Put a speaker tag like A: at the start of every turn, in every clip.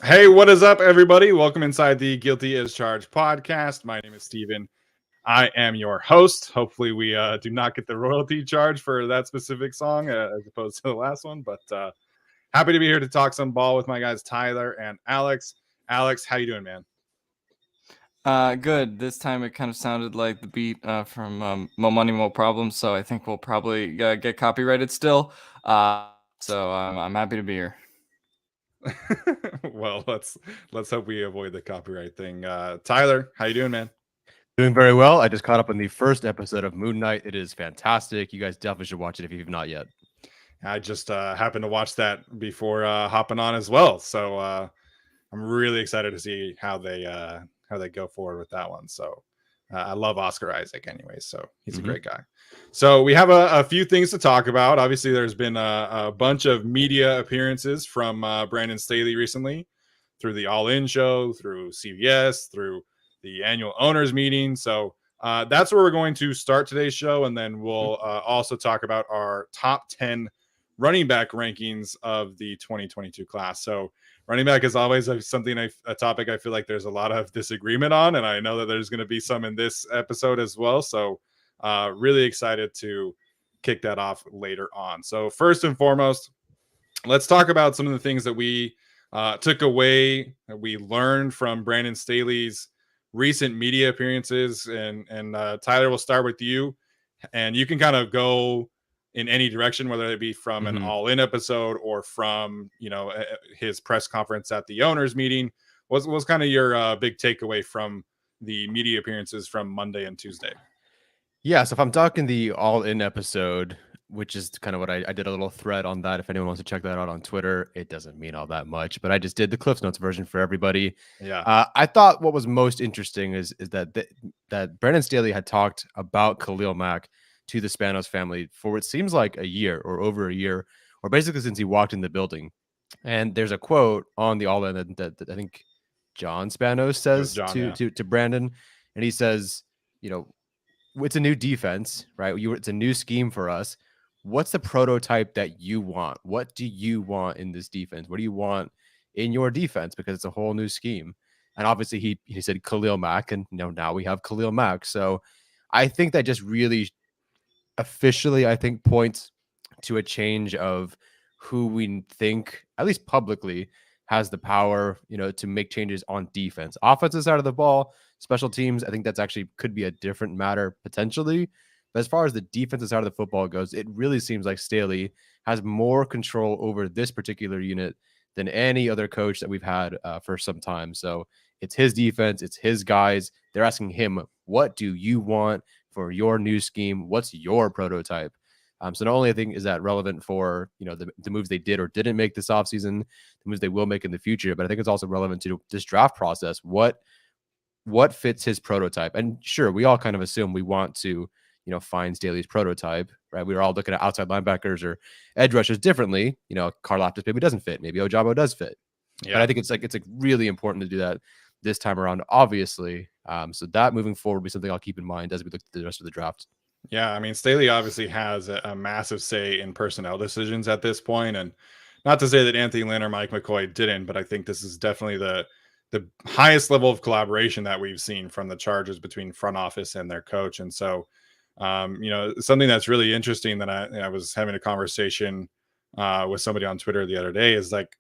A: Hey, what is up, everybody? Welcome inside the Guilty as Charged podcast. My name is Steven. I am your host. Hopefully, we do not get the royalty charge for that specific song as opposed to the last one. But happy to be here to talk some ball with my guys Tyler and Alex. Alex, how you doing, man?
B: Good. This time it kind of sounded like the beat from Mo Money, Mo Problems, so I think we'll probably get copyrighted still. So I'm happy to be here.
A: Well, let's hope we avoid the copyright thing. Tyler, how you doing, man?
C: Doing very well. I just caught up on the first episode of Moon Knight. It is fantastic. You guys definitely should watch it if you've not yet.
A: I just happened to watch that before hopping on as well, so I'm really excited to see how they go forward with that one. So I love Oscar Isaac anyway, so he's a great guy. So we have a few things to talk about. Obviously, there's been a bunch of media appearances from Brandon Staley recently, through the All In show, through CBS, through the annual owners meeting. So that's where we're going to start today's show, and then we'll also talk about our top 10 running back rankings of the 2022 class. So running back is always a topic I feel like there's a lot of disagreement on, and I know that there's going to be some in this episode as well. So really excited to kick that off later on. So first and foremost, let's talk about some of the things that we took away, that we learned from Brandon Staley's recent media appearances. And Tyler, we'll start with you, and you can kind of go in any direction, whether it be from an all-in episode or from, his press conference at the owners meeting. Was kind of your big takeaway from the media appearances from Monday and Tuesday?
C: Yeah, so if I'm talking the all-in episode, which is kind of what I did a little thread on that. If anyone wants to check that out on Twitter, it doesn't mean all that much, but I just did the Cliff Notes version for everybody.
A: Yeah.
C: I thought what was most interesting is that Brandon Staley had talked about Khalil Mack to the Spanos family for what seems like a year or over a year, or basically since he walked in the building. And there's a quote on the all-in that I think John Spanos says to Brandon, and he says, it's a new defense, right? It's a new scheme for us. What's the prototype that you want? What do you want in this defense? What do you want in your defense? Because it's a whole new scheme. And obviously he said Khalil Mack, and now we have Khalil Mack. So I think that just really officially, I think, points to a change of who we think, at least publicly, has the power, to make changes on defense. Offensive side of the ball, special teams, I think that's actually could be a different matter potentially. But as far as the defensive side of the football goes, it really seems like Staley has more control over this particular unit than any other coach that we've had for some time. So it's his defense, it's his guys. They're asking him, what do you want for your new scheme? What's your prototype? So not only I think is that relevant for the moves they did or didn't make this offseason, the moves they will make in the future, but I think it's also relevant to this draft process. What fits his prototype? And sure, we all kind of assume we want to find Staley's prototype, right? We were all looking at outside linebackers or edge rushers differently. Karlaftis maybe doesn't fit, maybe Ojabo does fit. Yeah. But I think it's really important to do that this time around, obviously. So that moving forward will be something I'll keep in mind as we look at the rest of the draft.
A: Yeah, I mean, Staley obviously has a massive say in personnel decisions at this point, and not to say that Anthony Lynn or Mike McCoy didn't, but I think this is definitely the highest level of collaboration that we've seen from the Chargers between front office and their coach. And so, something that's really interesting that I was having a conversation with somebody on Twitter the other day is like,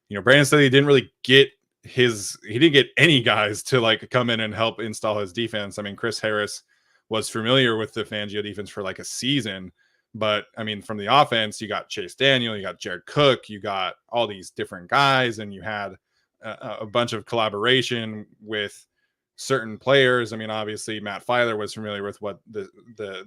A: Brandon Staley didn't really get he didn't get any guys to like come in and help install his defense. I mean, Chris Harris was familiar with the Fangio defense for like a season, but I mean, from the offense, you got Chase Daniel, you got Jared Cook, you got all these different guys, and you had a bunch of collaboration with certain players. I mean, obviously Matt Filer was familiar with what the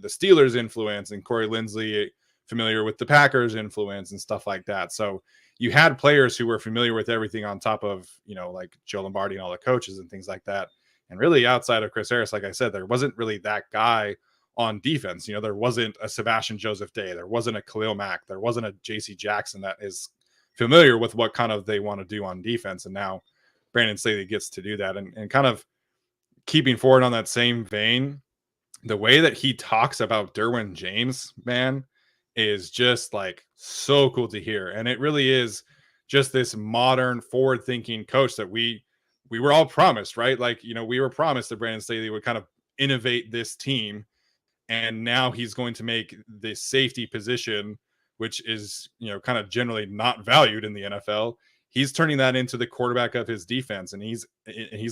A: Steelers influence, and Corey Linsley familiar with the Packers influence and stuff like that. So you had players who were familiar with everything on top of, like Joe Lombardi and all the coaches and things like that. And really outside of Chris Harris, like I said, there wasn't really that guy on defense. There wasn't a Sebastian Joseph Day. There wasn't a Khalil Mack. There wasn't a JC Jackson that is familiar with what kind of they want to do on defense. And now Brandon Staley gets to do that. And kind of keeping forward on that same vein, the way that he talks about Derwin James, man, is just like so cool to hear. And it really is just this modern, forward-thinking coach that we were all promised, right? Like, we were promised that Brandon Staley would kind of innovate this team, and now he's going to make the safety position, which is, kind of generally not valued in the NFL. He's turning that into the quarterback of his defense, and he's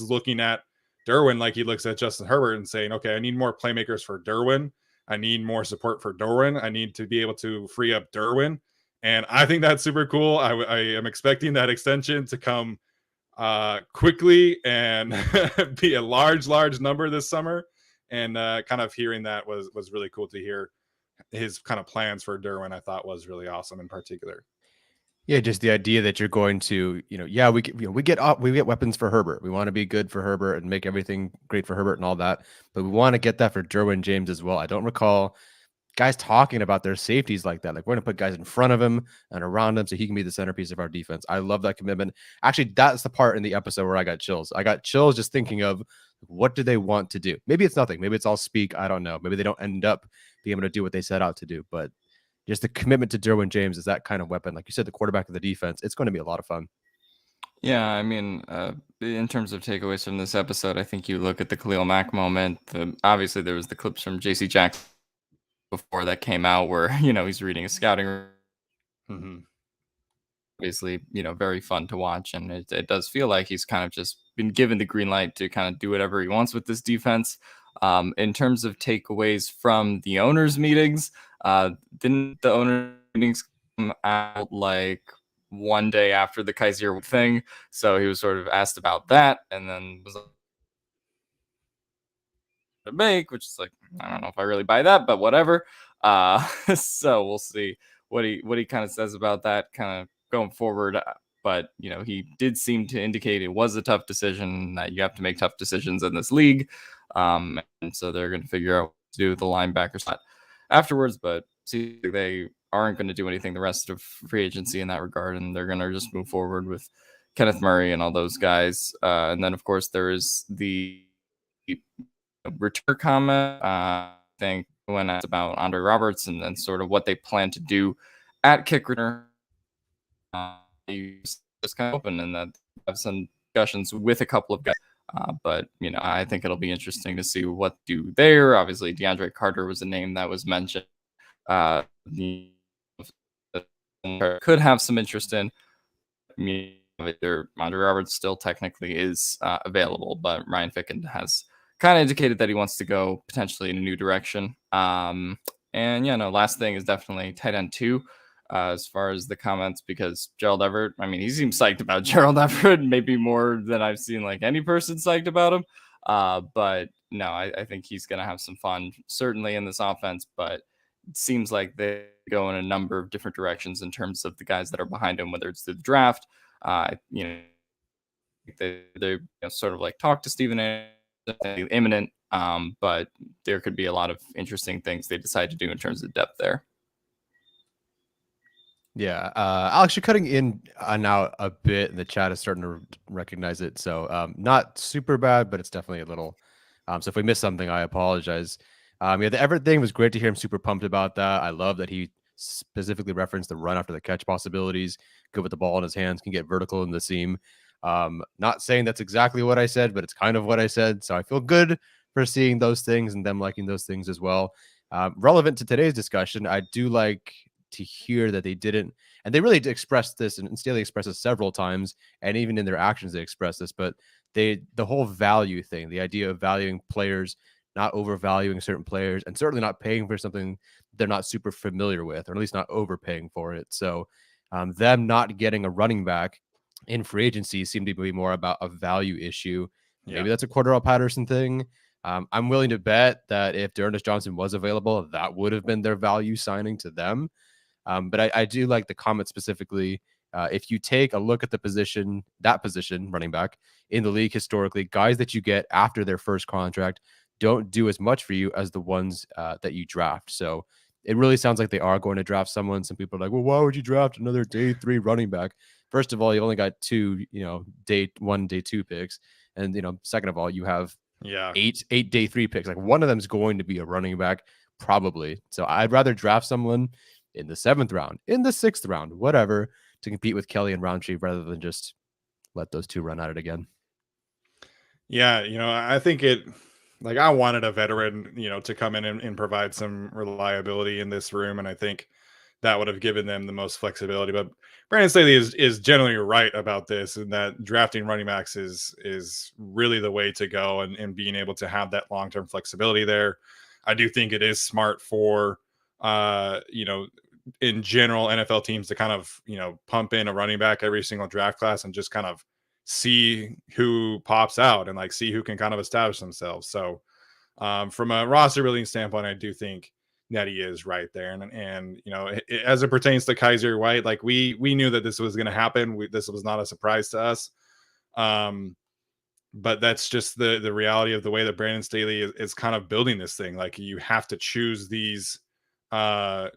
A: looking at Derwin like he looks at Justin Herbert and saying, okay, I need more playmakers for Derwin. I need more support for Derwin. I need to be able to free up Derwin. And I think that's super cool. I am expecting that extension to come quickly and be a large number this summer. And kind of hearing that was really cool to hear. His kind of plans for Derwin, I thought, was really awesome in particular.
C: Yeah, just the idea that you're going to, we get weapons for Herbert. We want to be good for Herbert and make everything great for Herbert and all that, but we want to get that for Derwin James as well. I don't recall guys talking about their safeties like that. Like, we're going to put guys in front of him and around him so he can be the centerpiece of our defense. I love that commitment. Actually, that's the part in the episode where I got chills. I got chills just thinking of what do they want to do? Maybe it's nothing. Maybe it's all speak. I don't know. Maybe they don't end up being able to do what they set out to do, but just the commitment to Derwin James is that kind of weapon. Like you said, the quarterback of the defense, it's going to be a lot of fun.
B: Yeah, I mean, in terms of takeaways from this episode, I think you look at the Khalil Mack moment. Obviously, there was the clips from J.C. Jackson before that came out where, he's reading a scouting.
A: Mm-hmm.
B: Obviously, very fun to watch. And it does feel like he's kind of just been given the green light to kind of do whatever he wants with this defense. In terms of takeaways from the owners' meetings, didn't the owners' meetings come out like one day after the Kaiser thing? So he was sort of asked about that, and then was to make, which is like, I don't know if I really buy that, but whatever. So we'll see what he kind of says about that kind of going forward. But he did seem to indicate it was a tough decision, that you have to make tough decisions in this league. And so they're going to figure out what to do with the linebacker spot afterwards, but see, they aren't going to do anything the rest of free agency in that regard, and they're going to just move forward with Kenneth Murray and all those guys. And then, of course, there is the return comment. I think when asked about Andre Roberts and sort of what they plan to do at kick return, just kind of open and that have some discussions with a couple of guys. But I think it'll be interesting to see what to do there. Obviously, DeAndre Carter was a name that was mentioned. Could have some interest in. Andre Roberts still technically is available, but Ryan Ficken has kind of indicated that he wants to go potentially in a new direction. Last thing is definitely tight end 2. As far as the comments, because Gerald Everett, I mean, he seems psyched about Gerald Everett, maybe more than I've seen like any person psyched about him. But no, I think he's going to have some fun, certainly in this offense, but it seems like they go in a number of different directions in terms of the guys that are behind him, whether it's the draft, they sort of like talk to Stephen A. imminent, but there could be a lot of interesting things they decide to do in terms of depth there.
C: Yeah, Alex, you're cutting in and out a bit, and the chat is starting to recognize it. So not super bad, but it's definitely a little. So if we missed something, I apologize. The Everett thing was great to hear him super pumped about that. I love that he specifically referenced the run after the catch possibilities. Good with the ball in his hands, can get vertical in the seam. Not saying that's exactly what I said, but it's kind of what I said. So I feel good for seeing those things and them liking those things as well. Relevant to today's discussion, I do like to hear that they didn't, and they really expressed this, and Staley expressed it several times, and even in their actions they expressed this, but the whole value thing, the idea of valuing players, not overvaluing certain players, and certainly not paying for something they're not super familiar with, or at least not overpaying for it. So them not getting a running back in free agency seemed to be more about a value issue. Yeah. Maybe that's a Cordell Patterson thing. I'm willing to bet that if D'Ernest Johnson was available, that would have been their value signing to them. But I do like the comment specifically. If you take a look at that position, running back in the league historically, guys that you get after their first contract don't do as much for you as the ones that you draft. So it really sounds like they are going to draft someone. Some people are like, well, why would you draft another day 3 running back? First of all, you only got 2, day 1, day 2 picks. And, second of all, you have 8 day 3 picks. Like one of them is going to be a running back, probably. So I'd rather draft someone in the 7th round, in the 6th round, whatever, to compete with Kelly and Roundtree rather than just let those two run at it again.
A: Yeah, I think I wanted a veteran, to come in and provide some reliability in this room. And I think that would have given them the most flexibility. But Brandon Staley is generally right about this, and that drafting running backs is really the way to go, and being able to have that long-term flexibility there. I do think it is smart for, in general, NFL teams to kind of, pump in a running back every single draft class and just kind of see who pops out and see who can kind of establish themselves. So from a roster building standpoint, I do think Nettie is right there. And as it pertains to Kyzer White, we knew that this was going to happen. This was not a surprise to us. But that's just the reality of the way that Brandon Staley is kind of building this thing. You have to choose these, to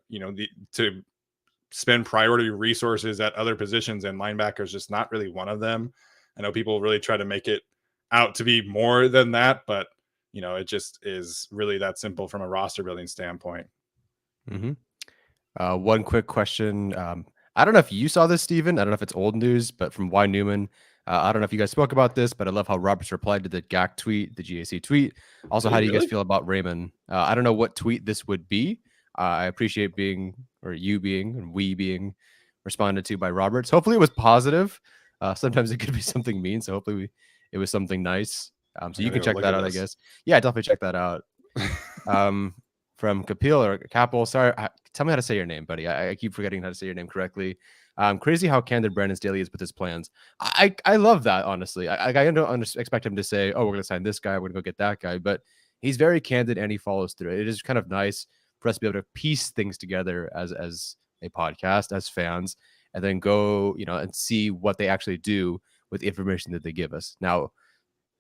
A: spend priority resources at other positions, and linebackers just not really one of them. I know people really try to make it out to be more than that, but it just is really that simple from a roster building standpoint.
C: Mm-hmm. One quick question. I don't know if you saw this, Steven. I don't know if it's old news, but from Y. Newman, I don't know if you guys spoke about this, but I love how Roberts replied to the GAC tweet, the GAC tweet. Also, how do you guys feel about Raymond? I don't know what tweet this would be. I appreciate you being, and we being responded to by Roberts. Hopefully it was positive. Sometimes it could be something mean. So hopefully it was something nice. So you can check that out, I guess. Yeah, definitely check that out. From Kapil or Capel. Sorry, tell me how to say your name, buddy. I keep forgetting how to say your name correctly. Crazy how candid Brandon Staley is with his plans. I love that, honestly. I don't expect him to say, oh, we're going to sign this guy, we're going to go get that guy. But he's very candid and he follows through. It is kind of nice for us to be able to piece things together as a podcast, as fans, and then go, and see what they actually do with the information that they give us. Now,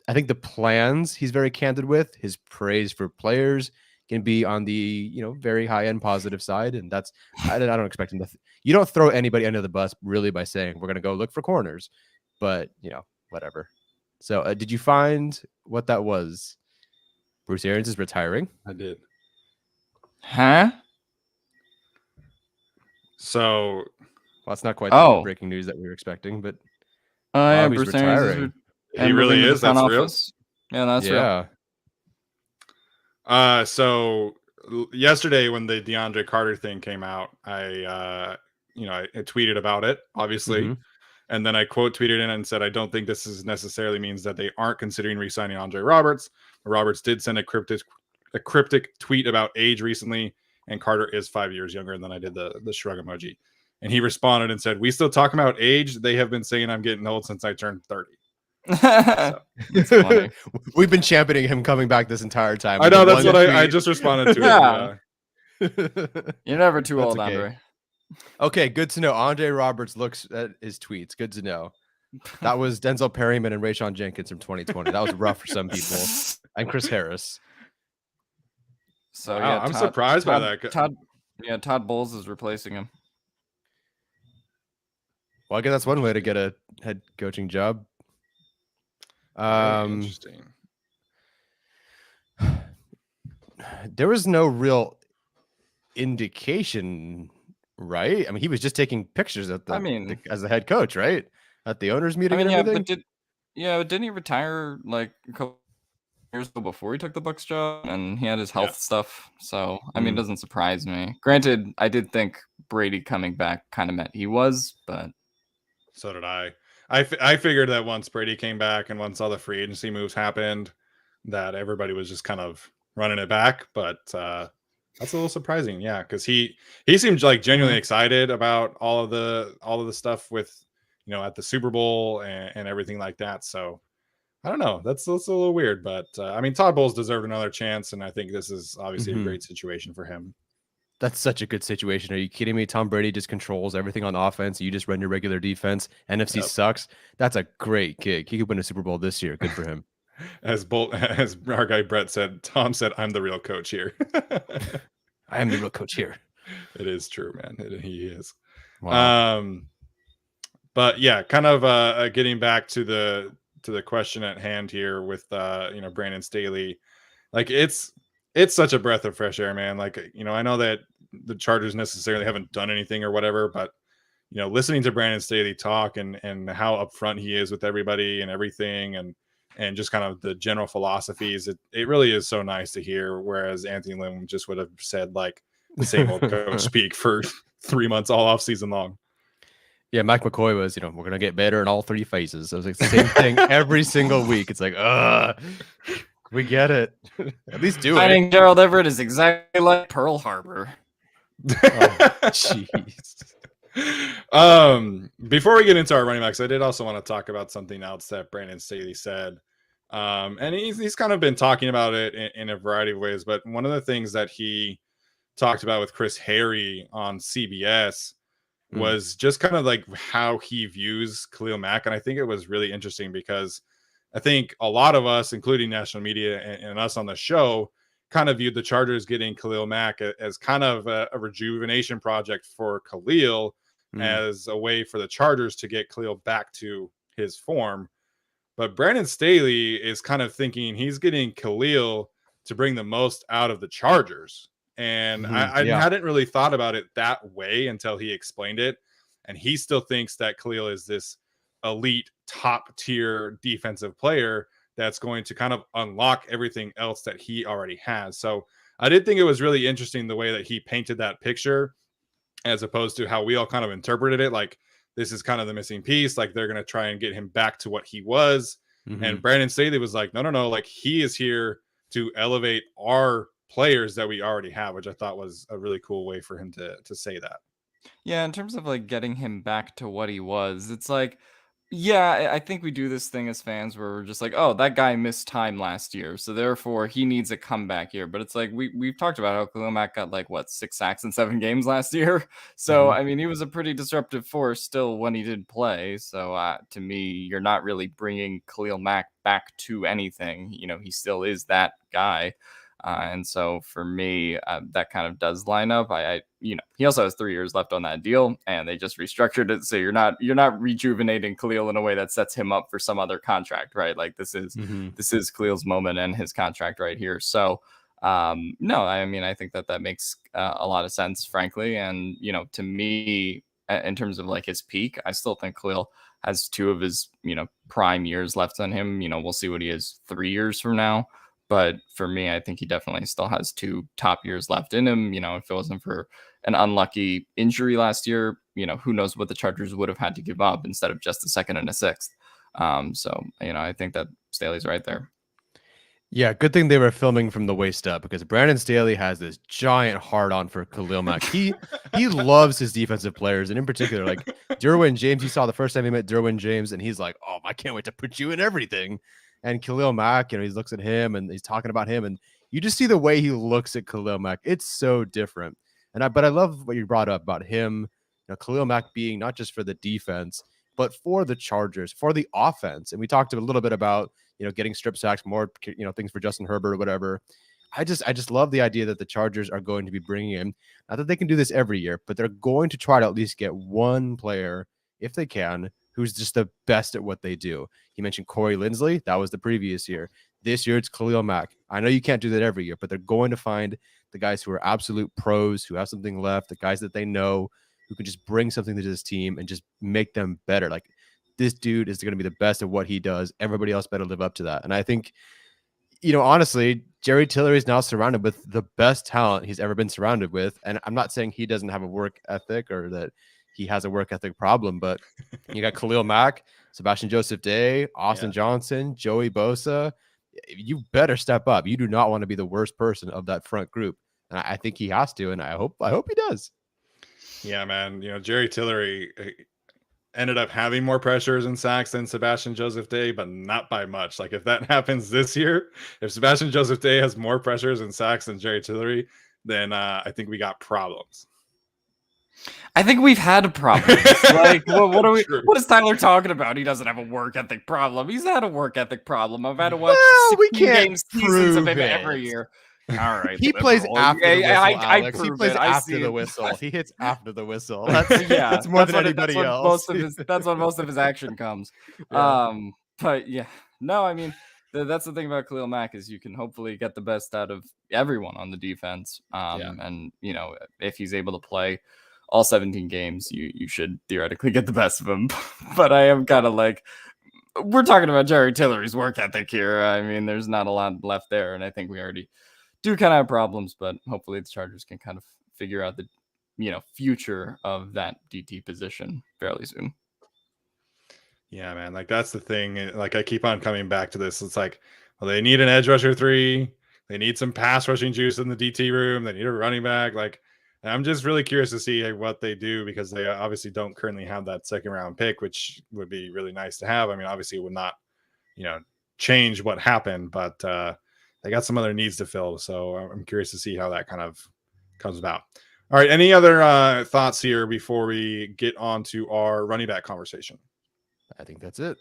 C: I think the plans he's very candid with. His praise for players can be on the very high end positive side, and that's I don't expect him to. You don't throw anybody under the bus really by saying we're going to go look for corners, but whatever. So, did you find what that was? Bruce Arians is retiring.
A: I did.
B: Huh?
A: So,
C: well, it's not quite the breaking news that we were expecting, but
B: yeah,
C: he's
B: Bruce
C: retiring.
B: Arians
A: he really is. That's real.
B: Yeah, that's real.
A: So yesterday when the DeAndre Carter thing came out, I tweeted about it, obviously. Mm-hmm. And then I quote tweeted in and said, I don't think this is necessarily means that they aren't considering re-signing Andre Roberts. Roberts did send a cryptic tweet about age recently, and Carter is 5 years younger. And then I did the shrug emoji. And he responded and said, we still talking about age? They have been saying I'm getting old since I turned 30.
C: So. We've been championing him coming back this entire time.
A: I know, that's what I just responded to.
B: Yeah. You're never too old, okay. Andre.
C: Okay, good to know. Andre Roberts looks at his tweets. Good to know. That was Denzel Perryman and Rayshon Jenkins from 2020. That was rough for some people. And Chris Harris.
B: So
A: wow, I'm surprised by that.
B: Todd Bowles is replacing him.
C: Well, I guess that's one way to get a head coaching job.
A: Interesting.
C: There was no real indication, right? I mean, he was just taking pictures at as the head coach, right? At the owners' meeting and everything.
B: But didn't he retire a couple years ago before he took the Bucs job, and he had his health stuff? So I mean, it doesn't surprise me. Granted, I did think Brady coming back kind of meant he was, but
A: so did I. I figured that once Brady came back and once all the free agency moves happened, that everybody was just kind of running it back. But that's a little surprising, yeah, because he seemed genuinely excited about all of the stuff with at the Super Bowl and everything like that. So I don't know, that's a little weird, but I mean, Todd Bowles deserved another chance, and I think this is obviously a great situation for him.
C: That's such a good situation. Are you kidding me? Tom Brady just controls everything on offense. You just run your regular defense. NFC sucks. That's a great gig. He could win a Super Bowl this year. Good for him.
A: As our guy Brett said, Tom said, "I'm the real coach here."
C: I am the real coach here.
A: It is true, man. He is.
C: Wow.
A: But yeah, kind of getting back to the question at hand here with Brandon Staley, it's such a breath of fresh air, man. I know that the Chargers necessarily haven't done anything or whatever, but listening to Brandon Staley talk and how upfront he is with everybody and everything, and just kind of the general philosophies, it really is so nice to hear. Whereas Anthony Lynn just would have said like the same old coach speak for 3 months all off season long.
C: Yeah, Mike McCoy was, we're going to get better in all three phases. So it was like the same thing every single week. It's like, we get it. At least do it.
B: I think Gerald Everett is exactly like Pearl Harbor.
C: Jeez.
A: Before we get into our running backs, I did also want to talk about something else that Brandon Staley said. And he's kind of been talking about it in a variety of ways. But one of the things that he talked about with Chris Harry on CBS was just kind of like how he views Khalil Mack. And I think it was really interesting because I think a lot of us, including national media and us on the show, kind of viewed the Chargers getting Khalil Mack as kind of a rejuvenation project for Khalil, as a way for the Chargers to get Khalil back to his form. But Brandon Staley is kind of thinking he's getting Khalil to bring the most out of the Chargers. And I hadn't really thought about it that way until he explained it. And he still thinks that Khalil is this elite top tier defensive player that's going to kind of unlock everything else that he already has. So I did think it was really interesting the way that he painted that picture, as opposed to how we all kind of interpreted it. Like, this is kind of the missing piece. Like, they're going to try and get him back to what he was. And Brandon Staley was like, no. Like, he is here to elevate our players that we already have, which I thought was a really cool way for him to say that.
B: Yeah, in terms of like getting him back to what he was, it's like, yeah, I think we do this thing as fans where we're just like, oh, that guy missed time last year, so therefore he needs a comeback here. But it's like we've talked about how Khalil Mack got like 6 sacks in 7 games last year. So I mean, he was a pretty disruptive force still when he did play. So to me, you're not really bringing Khalil Mack back to anything. He still is that guy. And so for me, that kind of does line up. He also has 3 years left on that deal, and they just restructured it. So you're not rejuvenating Khalil in a way that sets him up for some other contract, right? Like this is Khalil's moment and his contract right here. So no, I mean, I think that makes a lot of sense, frankly. And, to me, in terms of like his peak, I still think Khalil has 2 of his, prime years left on him. We'll see what he is 3 years from now. But for me, I think he definitely still has 2 top years left in him. If it wasn't for an unlucky injury last year, who knows what the Chargers would have had to give up instead of just a 2nd and a 6th. So, I think that Staley's right there.
C: Yeah, good thing they were filming from the waist up, because Brandon Staley has this giant hard on for Khalil Mack. He loves his defensive players, and in particular, like Derwin James. You saw the first time he met Derwin James, and he's like, "Oh, I can't wait to put you in everything." And Khalil Mack, he looks at him and he's talking about him, and you just see the way he looks at Khalil Mack. It's so different. But I love what you brought up about him, Khalil Mack being not just for the defense, but for the Chargers, for the offense. And we talked a little bit about, getting strip sacks, more, things for Justin Herbert or whatever. I just love the idea that the Chargers are going to be bringing in, not that they can do this every year, but they're going to try to at least get one player, if they can, who's just the best at what they do. He mentioned Corey Linsley. That was the previous year. This year, it's Khalil Mack. I know you can't do that every year, but they're going to find the guys who are absolute pros, who have something left, the guys that they know, who can just bring something to this team and just make them better. Like, this dude is going to be the best at what he does. Everybody else better live up to that. And I think, honestly, Jerry Tillery is now surrounded with the best talent he's ever been surrounded with. And I'm not saying he doesn't have a work ethic or that he has a work ethic problem, but you got Khalil Mack, Sebastian Joseph Day, Austin Johnson, Joey Bosa. You better step up. You do not want to be the worst person of that front group. And I think he has to, and I hope he does.
A: Yeah, man. Jerry Tillery ended up having more pressures and sacks than Sebastian Joseph Day, but not by much. Like, if that happens this year, if Sebastian Joseph Day has more pressures and sacks than Jerry Tillery, then I think we got problems.
B: I think we've had problems. Like, what are we? True. What is Tyler talking about? He doesn't have a work ethic problem. He's had a work ethic problem. I've had to watch 16 seasons of him every year. All right,
C: he plays after the whistle. Alex. He plays after the whistle. He hits after the whistle. That's more than anybody else.
B: That's when most of his action comes. Yeah. But yeah, no, I mean, that's the thing about Khalil Mack is you can hopefully get the best out of everyone on the defense. And if he's able to play all 17 games, you should theoretically get the best of him. But I am kind of like, we're talking about Jerry Tillery's work ethic here. I mean, there's not a lot left there, and I think we already do kind of have problems, but hopefully the Chargers can kind of figure out the future of that DT position fairly soon.
A: Yeah, man. Like that's the thing. Like I keep on coming back to this. It's like, well, they need an edge rusher 3. They need some pass rushing juice in the DT room. They need a running back. Like, I'm just really curious to see what they do because they obviously don't currently have that second round pick, which would be really nice to have. I mean, obviously it would not, change what happened, but they got some other needs to fill. So I'm curious to see how that kind of comes about. All right. Any other thoughts here before we get on to our running back conversation?
C: I think that's it.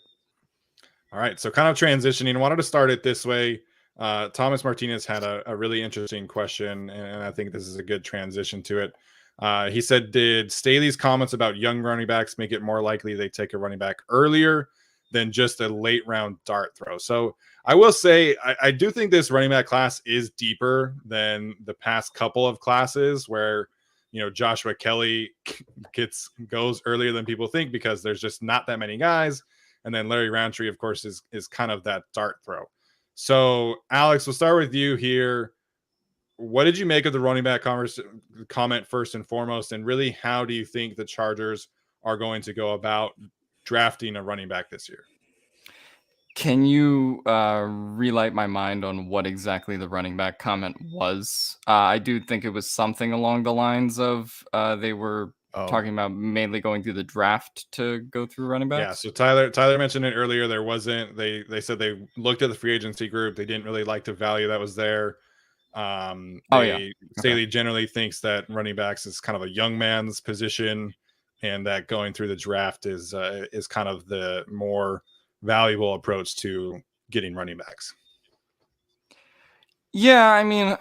A: All right. So kind of transitioning, I wanted to start it this way. Thomas Martinez had a really interesting question, and I think this is a good transition to it. He said, did Staley's comments about young running backs make it more likely they take a running back earlier than just a late round dart throw? So I will say, I do think this running back class is deeper than the past couple of classes where, Joshua Kelly goes earlier than people think because there's just not that many guys. And then Larry Roundtree, of course, is kind of that dart throw. So, Alex, we'll start with you here. What did you make of the running back comment first and foremost? And really, how do you think the Chargers are going to go about drafting a running back this year?
B: Can you relight my mind on what exactly the running back comment was? I do think it was something along the lines of they were talking about mainly going through the draft to go through running backs.
A: Yeah, so Tyler mentioned it earlier. There wasn't, they said they looked at the free agency group. They didn't really like the value that was there. Staley generally thinks that running backs is kind of a young man's position, and that going through the draft is kind of the more valuable approach to getting running backs.
B: Yeah, I mean,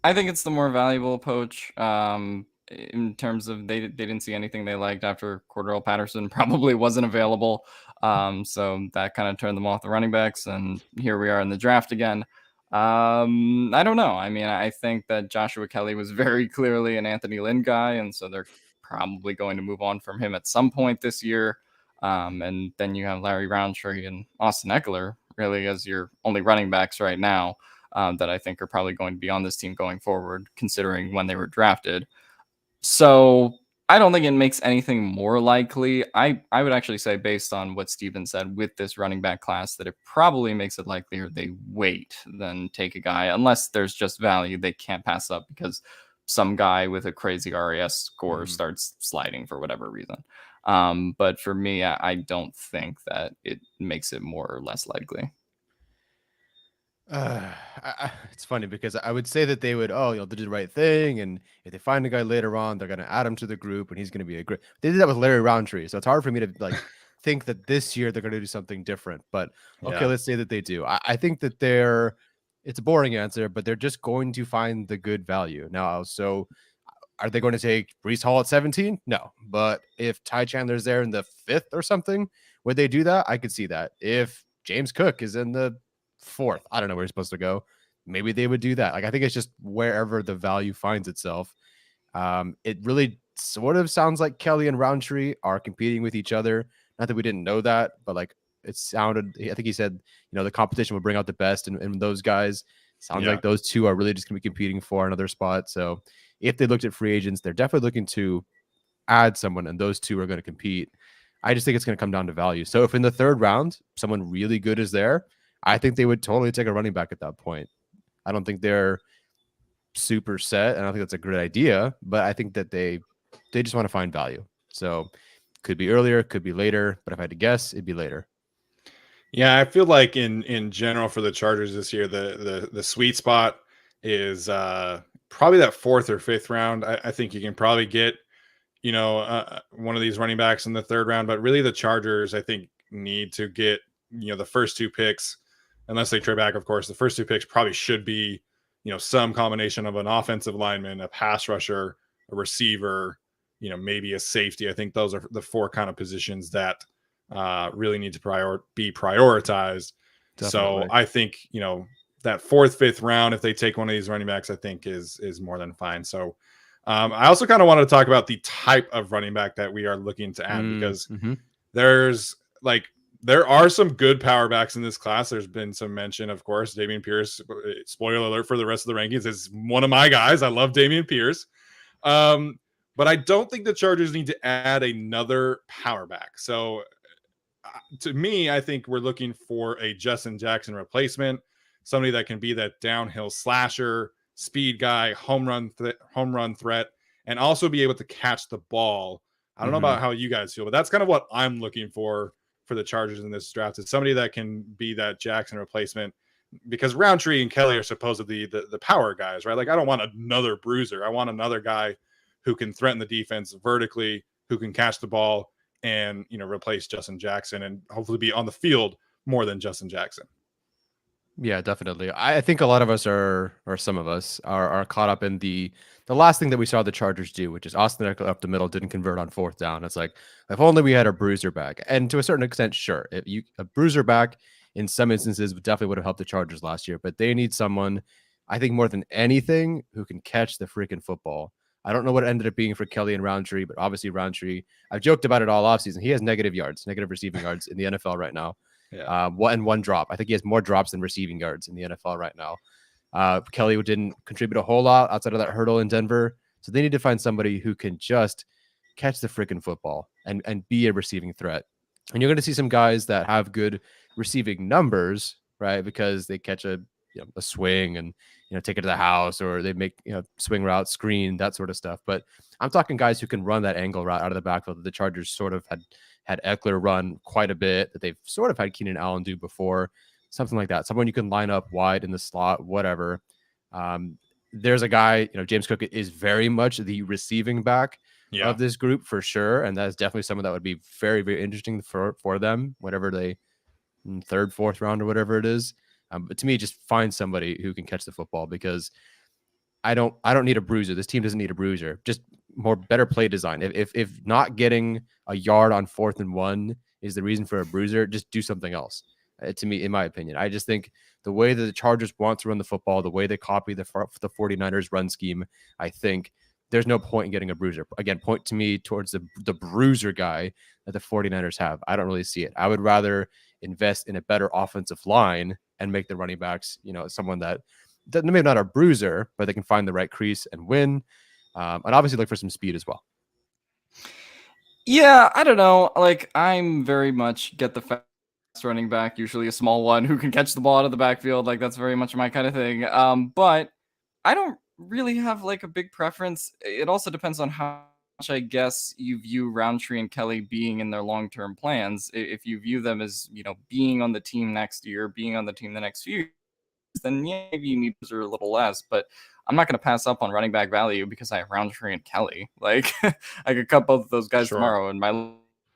B: I think it's the more valuable approach. In terms of they didn't see anything they liked after Cordell Patterson probably wasn't available. So that kind of turned them off the running backs, and here we are in the draft again. I don't know. I mean, I think that Joshua Kelly was very clearly an Anthony Lynn guy, and so they're probably going to move on from him at some point this year. And then you have Larry Roundtree and Austin Eckler really as your only running backs right now that I think are probably going to be on this team going forward, considering when they were drafted. So I don't think it makes anything more likely. I would actually say, based on what Steven said with this running back class, that it probably makes it likelier they wait than take a guy, unless there's just value they can't pass up because some guy with a crazy RAS score starts sliding for whatever reason. But for me, I don't think that it makes it more or less likely.
C: It's funny because I would say that they would, they did the right thing, and if they find a guy later on, they're going to add him to the group, and he's going to be a great. They did that with Larry Roundtree, so it's hard for me to think that this year they're going to do something different. But okay, let's say that they do. I think that it's a boring answer, but they're just going to find the good value now. So are they going to take Breece Hall at 17? No, but if Ty Chandler's there in the 5th or something, would they do that? I could see that. If James Cook is in the 4th, I don't know where he's supposed to go, maybe they would do that. I think it's just wherever the value finds itself. It really sort of sounds like Kelly and Roundtree are competing with each other. Not that we didn't know that, but it sounded, I think he said, the competition would bring out the best in those guys. Sounds like those two are really just going to be competing for another spot. So if they looked at free agents, they're definitely looking to add someone, and those two are going to compete. I just think it's going to come down to value. So if in the 3rd round, someone really good is there, I think they would totally take a running back at that point. I don't think they're super set, and I don't think that's a great idea, but I think that they just want to find value. So could be earlier, could be later, but if I had to guess, it'd be later.
A: Yeah, I feel like in general for the Chargers this year, the sweet spot is probably that 4th or 5th round. I think you can probably get, one of these running backs in the 3rd round, but really the Chargers, I think, need to get, the first 2 picks, unless they trade back, of course. The first 2 picks probably should be, some combination of an offensive lineman, a pass rusher, a receiver, maybe a safety. I think those are the 4 kind of positions that really need to be prioritized. Definitely. So I think, that 4th, 5th round, if they take one of these running backs, I think is more than fine. So I also kind of wanted to talk about the type of running back that we are looking to add because there's there are some good power backs in this class. There's been some mention, of course, Damian Pierce. Spoiler alert for the rest of the rankings, is one of my guys. I love Damian Pierce. But I don't think the Chargers need to add another power back. So to me, I think we're looking for a Justin Jackson replacement, somebody that can be that downhill slasher, speed guy, home run threat, and also be able to catch the ball. I don't know about how you guys feel, but that's kind of what I'm looking for the Chargers in this draft. Is somebody that can be that Jackson replacement, because Roundtree and Kelly are supposedly the power guys, right? Like, I don't want another bruiser. I want another guy who can threaten the defense vertically, who can catch the ball and, replace Justin Jackson and hopefully be on the field more than Justin Jackson.
C: Yeah, definitely. I think a lot of us or some of us are caught up in the last thing that we saw the Chargers do, which is Austin Eckler up the middle didn't convert on 4th down. It's like, if only we had a bruiser back. And to a certain extent, sure, a bruiser back in some instances definitely would have helped the Chargers last year, but they need someone, I think more than anything, who can catch the freaking football. I don't know what it ended up being for Kelly and Roundtree, but obviously Roundtree, I've joked about it all offseason. He has negative receiving yards in the NFL right now.
A: Yeah.
C: One drop. I think he has more drops than receiving yards in the NFL right now. Kelly didn't contribute a whole lot outside of that hurdle in Denver. So they need to find somebody who can just catch the freaking football and be a receiving threat. And you're going to see some guys that have good receiving numbers, right? Because they catch a swing and take it to the house, or they make swing route, screen, that sort of stuff. But I'm talking guys who can run that angle route out of the backfield that the Chargers sort of had Eckler run quite a bit, that they've sort of had Keenan Allen do before, something like that. Someone you can line up wide in the slot, whatever. There's a guy, James Cook is very much the receiving back of this group for sure. And that's definitely someone that would be very, very interesting for them, whatever they 3rd, 4th round or whatever it is. But to me, just find somebody who can catch the football, because I don't need a bruiser. This team doesn't need a bruiser. Just better play design. If not getting a yard on 4th and 1 is the reason for a bruiser, just do something else. To me, in my opinion, I just think the way that the Chargers want to run the football, the way they copy the 49ers run scheme, I think there's no point in getting a bruiser. Again, point to me towards the bruiser guy that the 49ers have. I don't really see it. I would rather invest in a better offensive line and make the running backs, someone that maybe not a bruiser, but they can find the right crease and win. And obviously look for some speed as well.
B: Yeah, I don't know. Like, I'm very much get the fast running back, usually a small one who can catch the ball out of the backfield. Like, that's very much my kind of thing. But I don't really have like a big preference. It also depends on how much, I guess, you view Roundtree and Kelly being in their long-term plans. If you view them as, being on the team next year, being on the team the next few years, then maybe you need to a little less. But I'm not going to pass up on running back value because I have Roundtree and Kelly. Like, I could cut both of those guys tomorrow and my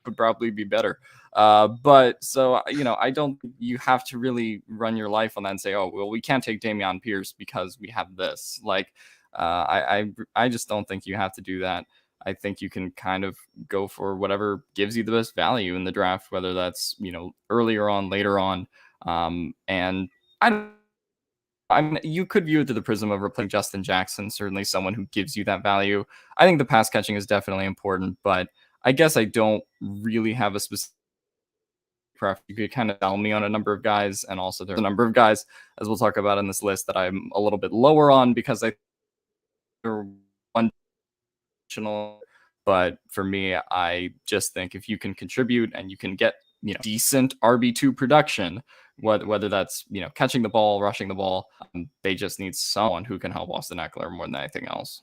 B: would probably be better. But so, I don't, you have to really run your life on that and say, oh, well, we can't take Damion Pierce because we have this. Like, I just don't think you have to do that. I think you can kind of go for whatever gives you the best value in the draft, whether that's, earlier on, later on. And I mean, you could view it through the prism of replacing Justin Jackson, certainly someone who gives you that value. I think the pass catching is definitely important, but I guess I don't really have a specific preference. You could kind of tell me on a number of guys, and also there's a number of guys, as we'll talk about in this list, that I'm a little bit lower on because I think they're one-dimensional. But for me, I just think if you can contribute and you can get decent RB2 production, whether that's catching the ball, rushing the ball, they just need someone who can help Austin Eckler more than anything else.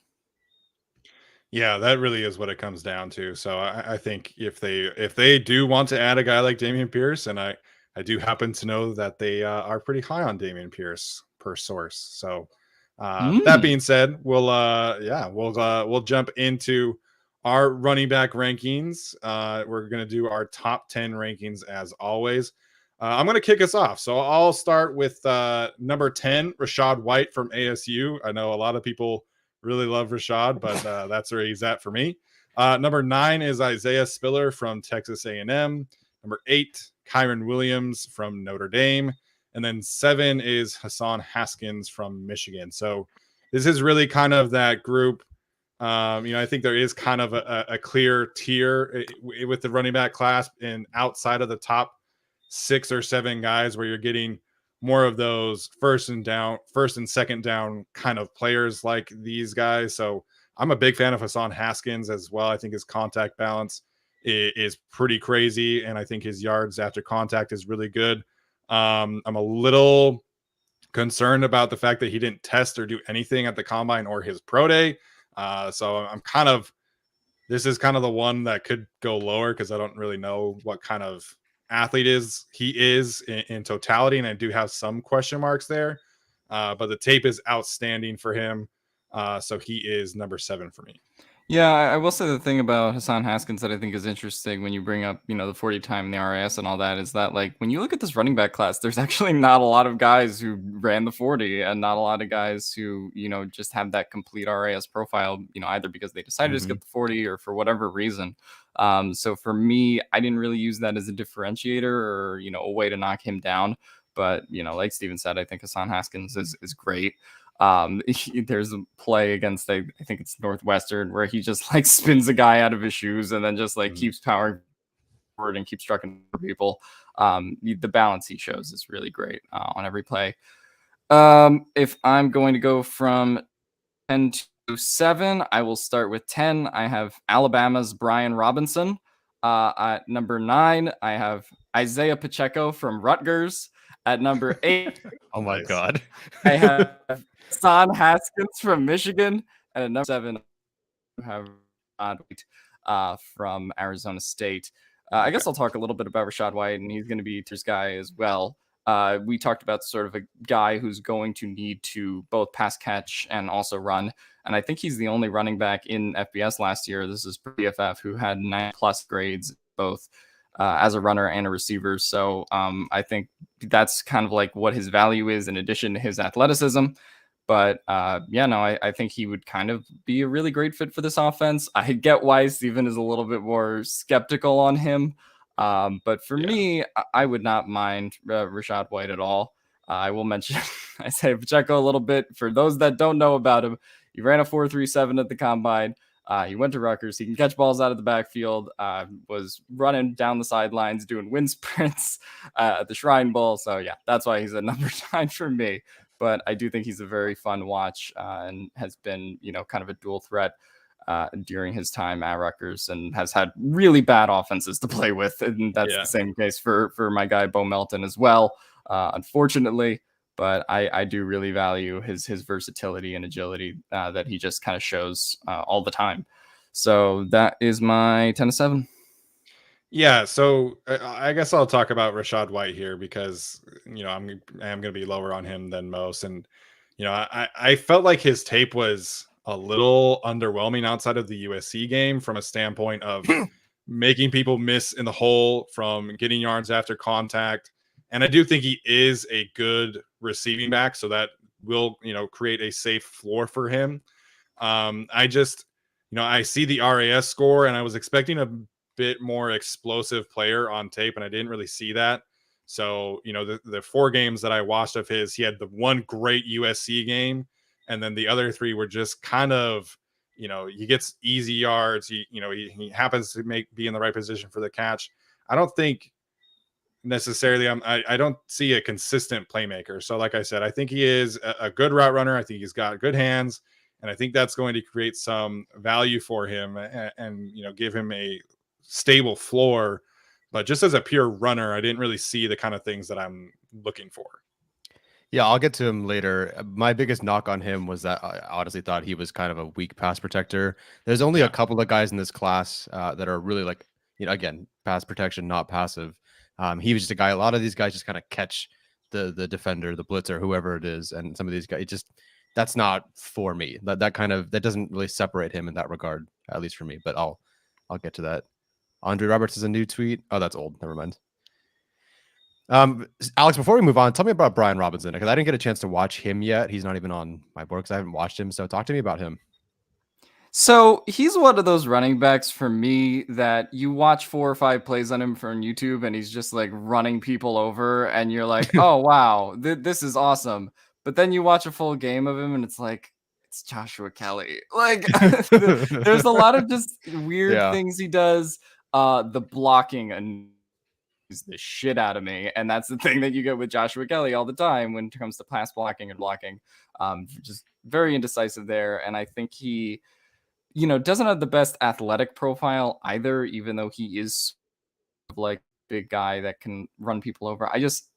A: Yeah, that really is what it comes down to. So I think if they do want to add a guy like Damian Pierce, and I do happen to know that they are pretty high on Damian Pierce per source. So that being said, we'll jump into our running back rankings. We're going to do our top 10 rankings as always. I'm going to kick us off. So I'll start with number 10, Rashad White from ASU. I know a lot of people really love Rashad, but that's where he's at for me. Number 9 is Isaiah Spiller from Texas A&M. Number 8, Kyron Williams from Notre Dame. And then 7 is Hassan Haskins from Michigan. So this is really kind of that group I think there is kind of a clear tier with the running back class, and outside of the top 6 or 7 guys where you're getting more of those first and second down kind of players like these guys. So I'm a big fan of Hassan Haskins as well. I think his contact balance is pretty crazy, and I think his yards after contact is really good. I'm a little concerned about the fact that he didn't test or do anything at the combine or his pro day. So this is kind of the one that could go lower because I don't really know what kind of athlete he is in totality, and I do have some question marks there. But the tape is outstanding for him. So he is number 7 for me.
B: Yeah, I will say the thing about Hassan Haskins that I think is interesting when you bring up, the 40 time in the RAS and all that is that, like, when you look at this running back class, there's actually not a lot of guys who ran the 40 and not a lot of guys who, just have that complete RAS profile, either because they decided to skip the 40 or for whatever reason. So for me, I didn't really use that as a differentiator or, a way to knock him down. But, like Steven said, I think Hassan Haskins is great. There's a play against I think it's Northwestern where he just like spins a guy out of his shoes and then just like keeps powering forward and keeps striking people. The balance he shows is really great on every play. If I'm going to go from 10 to 7, I will start with 10. I have Alabama's Brian Robinson. At number 9, I have Isaiah Pacheco from Rutgers. At number 8,
C: oh my God,
B: I have Hassan Haskins from Michigan, and at number 7, I have Rashad White from Arizona State. I guess I'll talk a little bit about Rashad White, and he's going to be this guy as well. We talked about sort of a guy who's going to need to both pass catch and also run, and I think he's the only running back in FBS last year. This is PFF who had 9+ grades both as a runner and a receiver. So I think that's kind of like what his value is in addition to his athleticism. But I think he would kind of be a really great fit for this offense. I get why Steven is a little bit more skeptical on him. But for me, I would not mind Rashad White at all. I will mention Isaiah Pacheco a little bit. For those that don't know about him, he ran a 4.37 at the combine. He went to Rutgers. He can catch balls out of the backfield. Was running down the sidelines, doing wind sprints at the Shrine Bowl. So yeah, that's why he's at number 9 for me. But I do think he's a very fun watch and has been, kind of a dual threat during his time at Rutgers and has had really bad offenses to play with. And that's the same case for my guy, Bo Melton as well, unfortunately. But I do really value his versatility and agility that he just kind of shows all the time. So that is my 10 to 7.
A: Yeah, so I guess I'll talk about Rashad White here because I am going to be lower on him than most, and I felt like his tape was a little underwhelming outside of the USC game from a standpoint of making people miss in the hole, from getting yards after contact, and I do think he is a good receiving back, so that will create a safe floor for him. I just I see the RAS score, and I was expecting a bit more explosive player on tape, and I didn't really see that. So the 4 games that I watched of his, he had the one great USC game, and then the other 3 were just kind of he gets easy yards, he happens to be in the right position for the catch. I don't think necessarily I don't see a consistent playmaker. So like I said, I think he is a good route runner. I think he's got good hands, and I think that's going to create some value for him and give him a stable floor. But just as a pure runner, I didn't really see the kind of things that I'm looking for.
C: Yeah, I'll get to him later. My biggest knock on him was that I honestly thought he was kind of a weak pass protector. There's only a couple of guys in this class that are really like, again, pass protection, not passive. He was just a guy. A lot of these guys just kind of catch the defender, the blitzer, whoever it is, and some of these guys, that's not for me. That doesn't really separate him in that regard, at least for me. But I'll get to that. Andre Roberts is a new tweet. Oh, that's old. Never mind. Alex, before we move on, tell me about Brian Robinson, because I didn't get a chance to watch him yet. He's not even on my board because I haven't watched him. So talk to me about him.
B: So he's one of those running backs for me that you watch 4 or 5 plays on him from YouTube and he's just like running people over and you're like, oh, wow, this is awesome. But then you watch a full game of him and it's like, it's Joshua Kelly. Like, there's a lot of just weird things he does. The blocking and the shit out of me, and that's the thing that you get with Joshua Kelly all the time when it comes to pass blocking and blocking. Just very indecisive there, and I think he, doesn't have the best athletic profile either, even though he is like big guy that can run people over.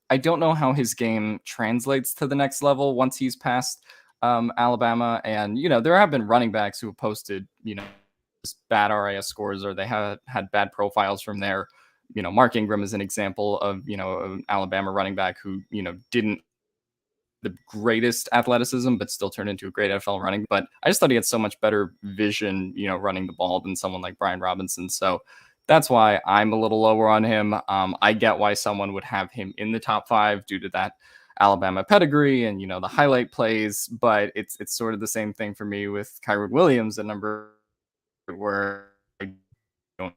B: I don't know how his game translates to the next level once he's past Alabama. And there have been running backs who have posted just bad RIS scores, or they have had bad profiles from there. Mark Ingram is an example of an Alabama running back who didn't the greatest athleticism, but still turned into a great NFL running. But I just thought he had so much better vision, running the ball than someone like Brian Robinson. So that's why I'm a little lower on him. I get why someone would have him in the top 5 due to that Alabama pedigree and, the highlight plays. But it's sort of the same thing for me with Kyron Williams, at number where I don't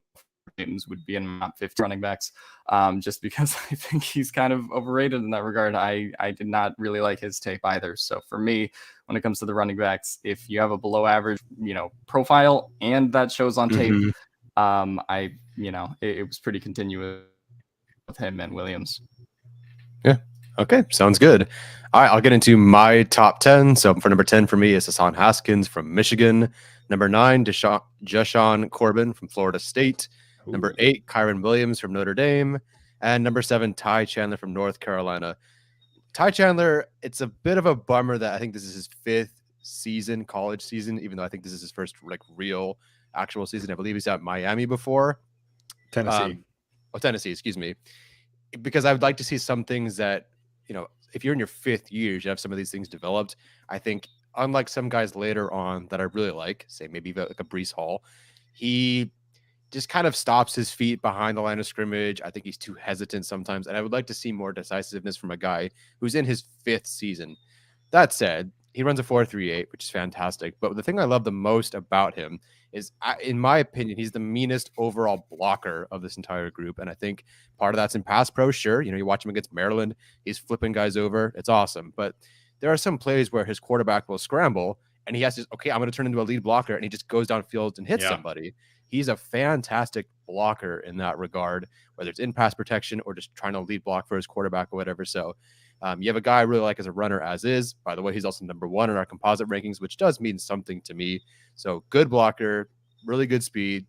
B: would be in my top 50 running backs, just because I think he's kind of overrated in that regard. I did not really like his tape either. So for me, when it comes to the running backs, if you have a below average, profile and that shows on tape, it was pretty continuous with him and Williams.
C: Yeah. Okay. Sounds good. All right. I'll get into my top 10. So for number 10 for me is Hassan Haskins from Michigan. Number 9, Jashawn Corbin from Florida State. Number 8, Kyron Williams from Notre Dame. And number 7, Ty Chandler from North Carolina. Ty Chandler, it's a bit of a bummer that I think this is his 5th college season, even though I think this is his first real actual season. I believe he's at Miami before.
A: Tennessee.
C: Tennessee, excuse me. Because I would like to see some things that, if you're in your 5th year, you should have some of these things developed. I think unlike some guys later on that I really like, say maybe like a Breece Hall, he just kind of stops his feet behind the line of scrimmage. I think he's too hesitant sometimes, and I would like to see more decisiveness from a guy who's in his 5th season. That said, he runs a 4.38, which is fantastic. But the thing I love the most about him is, in my opinion, he's the meanest overall blocker of this entire group. And I think part of that's in pass pro. Sure, you watch him against Maryland, he's flipping guys over. It's awesome. But there are some plays where his quarterback will scramble, and he has to, okay, I'm going to turn into a lead blocker, and he just goes downfield and hits somebody. He's a fantastic blocker in that regard, whether it's in pass protection or just trying to lead block for his quarterback or whatever. So you have a guy I really like as a runner as is. By the way, he's also number 1 in our composite rankings, which does mean something to me. So good blocker, really good speed,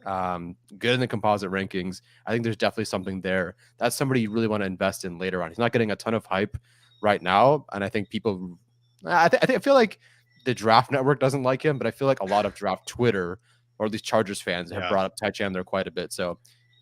C: good in the composite rankings. I think there's definitely something there. That's somebody you really want to invest in later on. He's not getting a ton of hype right now, and I think people I feel like the Draft Network doesn't like him, but I feel like a lot of Draft Twitter, or at least Chargers fans, have brought up Ty Chandler quite a bit. So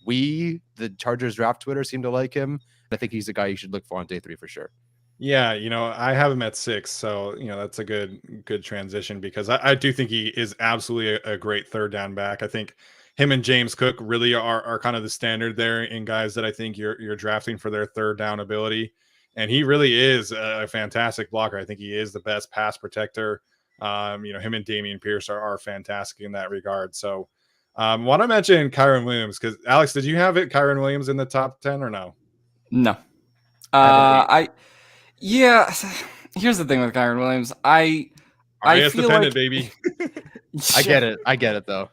C: the Chargers Draft Twitter, seem to like him. I think he's a guy you should look for on day 3 for sure.
A: Yeah, I have him at 6, so that's a good transition, because I do think he is absolutely a great third down back. I think him and James Cook really are kind of the standard there in guys that I think you're drafting for their third down ability. And he really is a fantastic blocker. I think he is the best pass protector. Him and Damian Pierce are fantastic in that regard. So want to mention Kyron Williams, because Alex, did you have Kyron Williams in the top 10 or no?
B: No. Here's the thing with Kyron Williams. I feel
A: dependent,
B: like,
A: baby.
C: I get it though.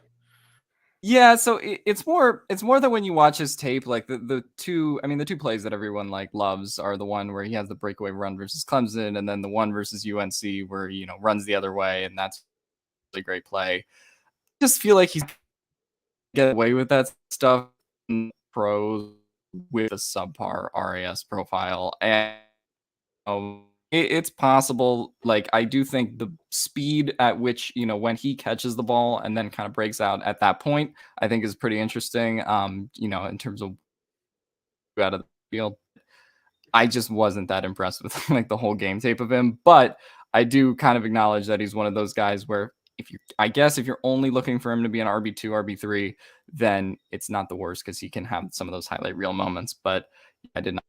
B: Yeah, so it's more than when you watch his tape, like the two plays that everyone loves are the one where he has the breakaway run versus Clemson, and then the one versus UNC where runs the other way, and that's a really great play. I just feel like he's get away with that stuff in pros with a subpar RAS profile, and it's possible. I do think the speed at which, when he catches the ball and then kind of breaks out at that point, I think is pretty interesting. In terms of out of the field, I just wasn't that impressed with the whole game tape of him. But I do kind of acknowledge that he's one of those guys where if you're only looking for him to be an RB2, RB3, then it's not the worst, because he can have some of those highlight reel moments. But I did not.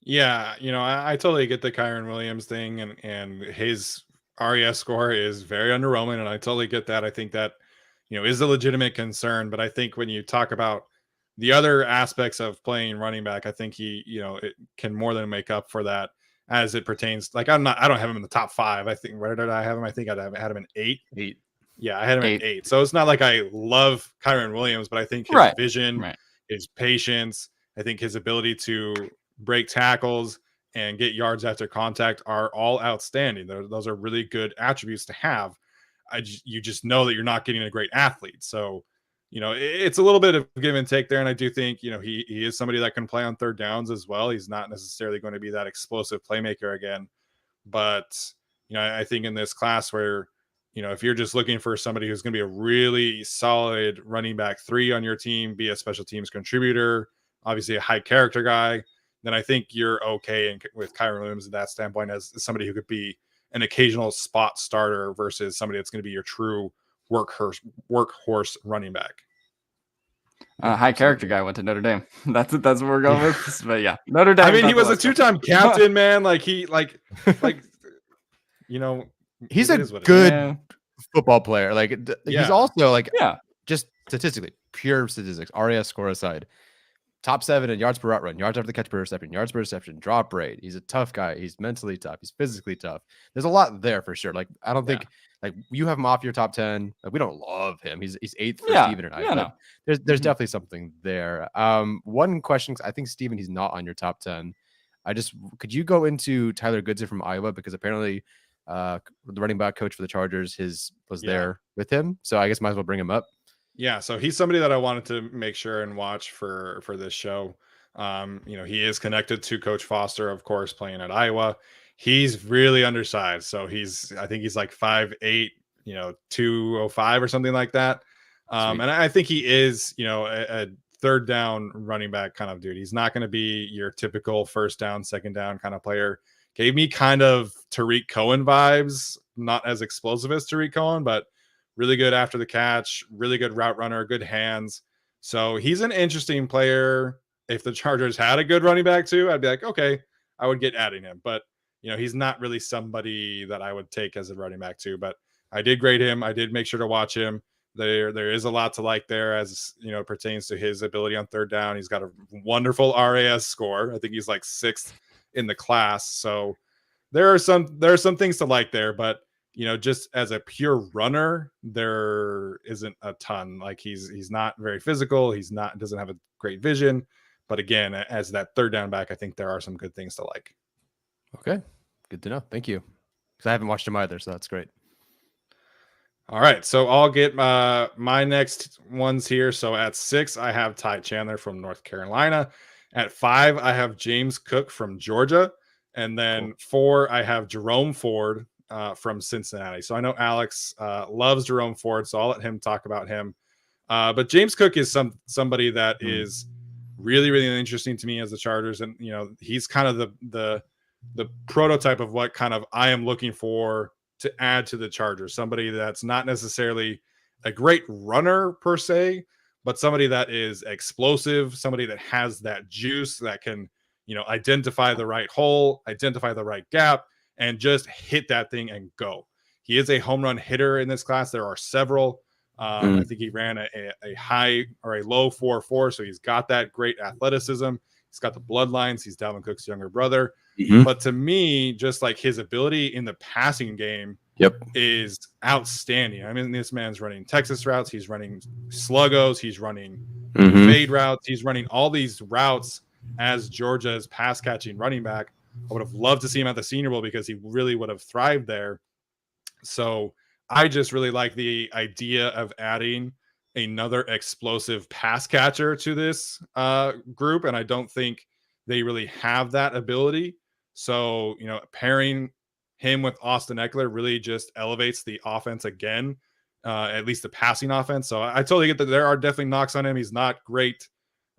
A: Yeah, I totally get the Kyron Williams thing, and his RES score is very underwhelming, and I totally get that. I think that, is a legitimate concern, but I think when you talk about the other aspects of playing running back, I think he, it can more than make up for that. as it pertains. Like I don't have him in the top 5. I think where did I have him? I think I had him in 8.
C: 8.
A: Yeah, I had him at
B: 8.
A: 8. So it's not like I love Kyron Williams, but I think his
B: Right.
A: vision,
B: Right.
A: his patience, I think his ability to break tackles and get yards after contact are all outstanding. Those are really good attributes to have. You just know that you're not getting a great athlete. So, it's a little bit of give and take there. And I do think, he is somebody that can play on third downs as well. He's not necessarily going to be that explosive playmaker again. But, I think in this class where, if you're just looking for somebody who's going to be a really solid running back 3 on your team, be a special teams contributor, obviously a high character guy, then I think you're okay with Kyron Williams at that standpoint as somebody who could be an occasional spot starter versus somebody that's going to be your true workhorse running back.
B: High character guy went to Notre Dame. That's what we're going with. But yeah, Notre Dame.
A: I mean, he was a 2-time captain, man. Like he's
C: a good football player. Like he's also like just statistically, pure statistics, RAS score aside, top 7 in yards per route run, yards after the catch per reception, yards per reception, drop rate. He's a tough guy. He's mentally tough. He's physically tough. There's a lot there for sure. Like I don't think like you have him off your top 10. Like, we don't love him. He's 8th for Steven and I.
B: Yeah, no.
C: There's definitely something there. One question, I think Steven, he's not on your top 10. Could you go into Tyler Goodson from Iowa, because apparently the running back coach for the Chargers was there with him. So I guess might as well bring him up.
A: Yeah, so he's somebody that I wanted to make sure and watch for this show. He is connected to Coach Foster, of course, playing at Iowa. He's really undersized, so I think he's like 5'8", 205 or something like that. And I think he is, a third down running back kind of dude. He's not going to be your typical first down, second down kind of player. Gave me kind of Tariq Cohen vibes, not as explosive as Tariq Cohen, but really good after the catch, really good route runner, good hands. So he's an interesting player. If the Chargers had a good running back too, I'd be like, okay, I would get adding him. But, he's not really somebody that I would take as a running back too. But I did grade him. I did make sure to watch him. There is a lot to like there as, pertains to his ability on third down. He's got a wonderful RAS score. I think he's like 6th in the class. So there are some things to like there, but just as a pure runner, there isn't a ton. Like he's not very physical. Doesn't have a great vision. But again, as that third down back, I think there are some good things to like.
C: Okay. Good to know. Thank you. Because I haven't watched him either, so that's great.
A: All right. So I'll get my next ones here. So at 6, I have Ty Chandler from North Carolina. At 5, I have James Cook from Georgia. And then 4, I have Jerome Ford from Cincinnati. So I know Alex loves Jerome Ford, so I'll let him talk about him. But James Cook is somebody that is really, really interesting to me as the Chargers. And, he's kind of the prototype of what kind of I am looking for to add to the Chargers. Somebody that's not necessarily a great runner per se, but somebody that is explosive, somebody that has that juice that can, identify the right hole, identify the right gap, and just hit that thing and go. He is a home run hitter in this class. There are several. I think he ran a high or a low 4.4, so he's got that great athleticism. He's got the bloodlines. He's Dalvin Cook's younger brother. But to me, just like his ability in the passing game is outstanding. I mean, this man's running Texas routes. He's running sluggos. He's running fade routes. He's running all these routes as Georgia's pass catching running back. I would have loved to see him at the Senior Bowl because he really would have thrived there. So I just really like the idea of adding another explosive pass catcher to this group. And I don't think they really have that ability. So, pairing him with Austin Eckler really just elevates the offense again, at least the passing offense. So I totally get that there are definitely knocks on him. He's not great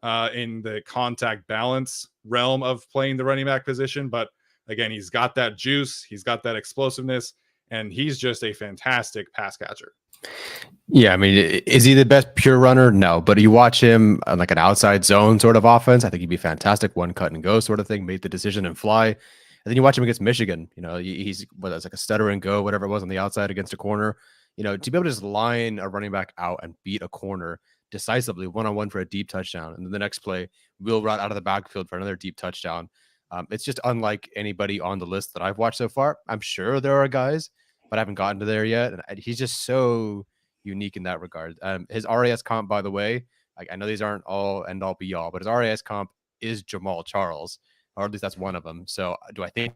A: in the contact balance realm of playing the running back position. But again, he's got that juice. He's got that explosiveness. And he's just a fantastic pass catcher.
C: Yeah, I mean, is he the best pure runner? No, but you watch him on like an outside zone sort of offense, I think he'd be fantastic. One cut and go sort of thing, made the decision and fly. And then you watch him against Michigan, he's whether it's like a stutter and go, whatever it was on the outside against a corner, to be able to just line a running back out and beat a corner decisively one-on-one for a deep touchdown. And then the next play, wheel route out of the backfield for another deep touchdown. It's just unlike anybody on the list that I've watched so far. I'm sure there are guys, but I haven't gotten to there yet. And he's just so unique in that regard. His RAS comp, by the way, I know these aren't all end all be all, but his RAS comp is Jamal Charles, or at least that's one of them. So do I think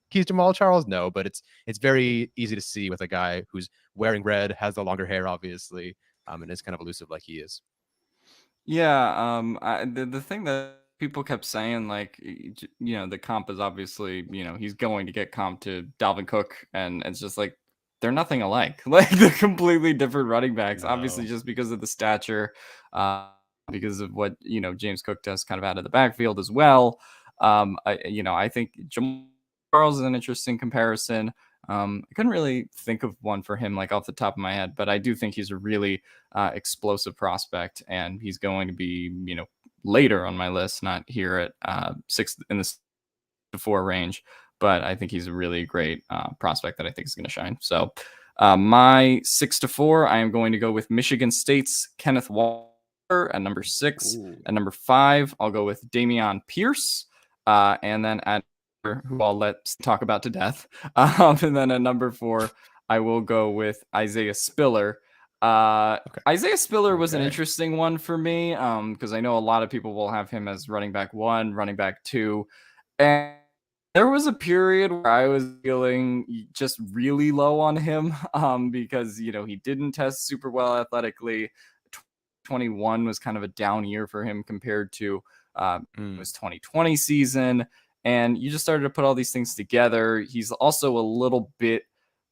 C: he's Jamal Charles? No, but it's very easy to see with a guy who's wearing red, has the longer hair, obviously, and is kind of elusive like he is.
B: Yeah, the thing that people kept saying, like, the comp is obviously, he's going to get comp to Dalvin Cook, and it's just like they're nothing alike. Like, they're completely different running backs, obviously, just because of the stature, because of what James Cook does kind of out of the backfield as well. I think Jamal Charles is an interesting comparison. I couldn't really think of one for him like off the top of my head, but I do think he's a really explosive prospect, and he's going to be, later on my list, not here at 6 in the 4 range, but I think he's a really great prospect that I think is going to shine. So my 6 to 4, I am going to go with Michigan State's Kenneth Walker at number 6. Ooh. At number 5, I'll go with Damion Pierce, and then at who I'll let talk about to death. And then at number 4, I will go with Isaiah Spiller. Isaiah Spiller was an interesting one for me because I know a lot of people will have him as running back 1, running back 2. And there was a period where I was feeling just really low on him because, he didn't test super well athletically. 21 was kind of a down year for him compared to his 2020 season. And you just started to put all these things together. He's also a little bit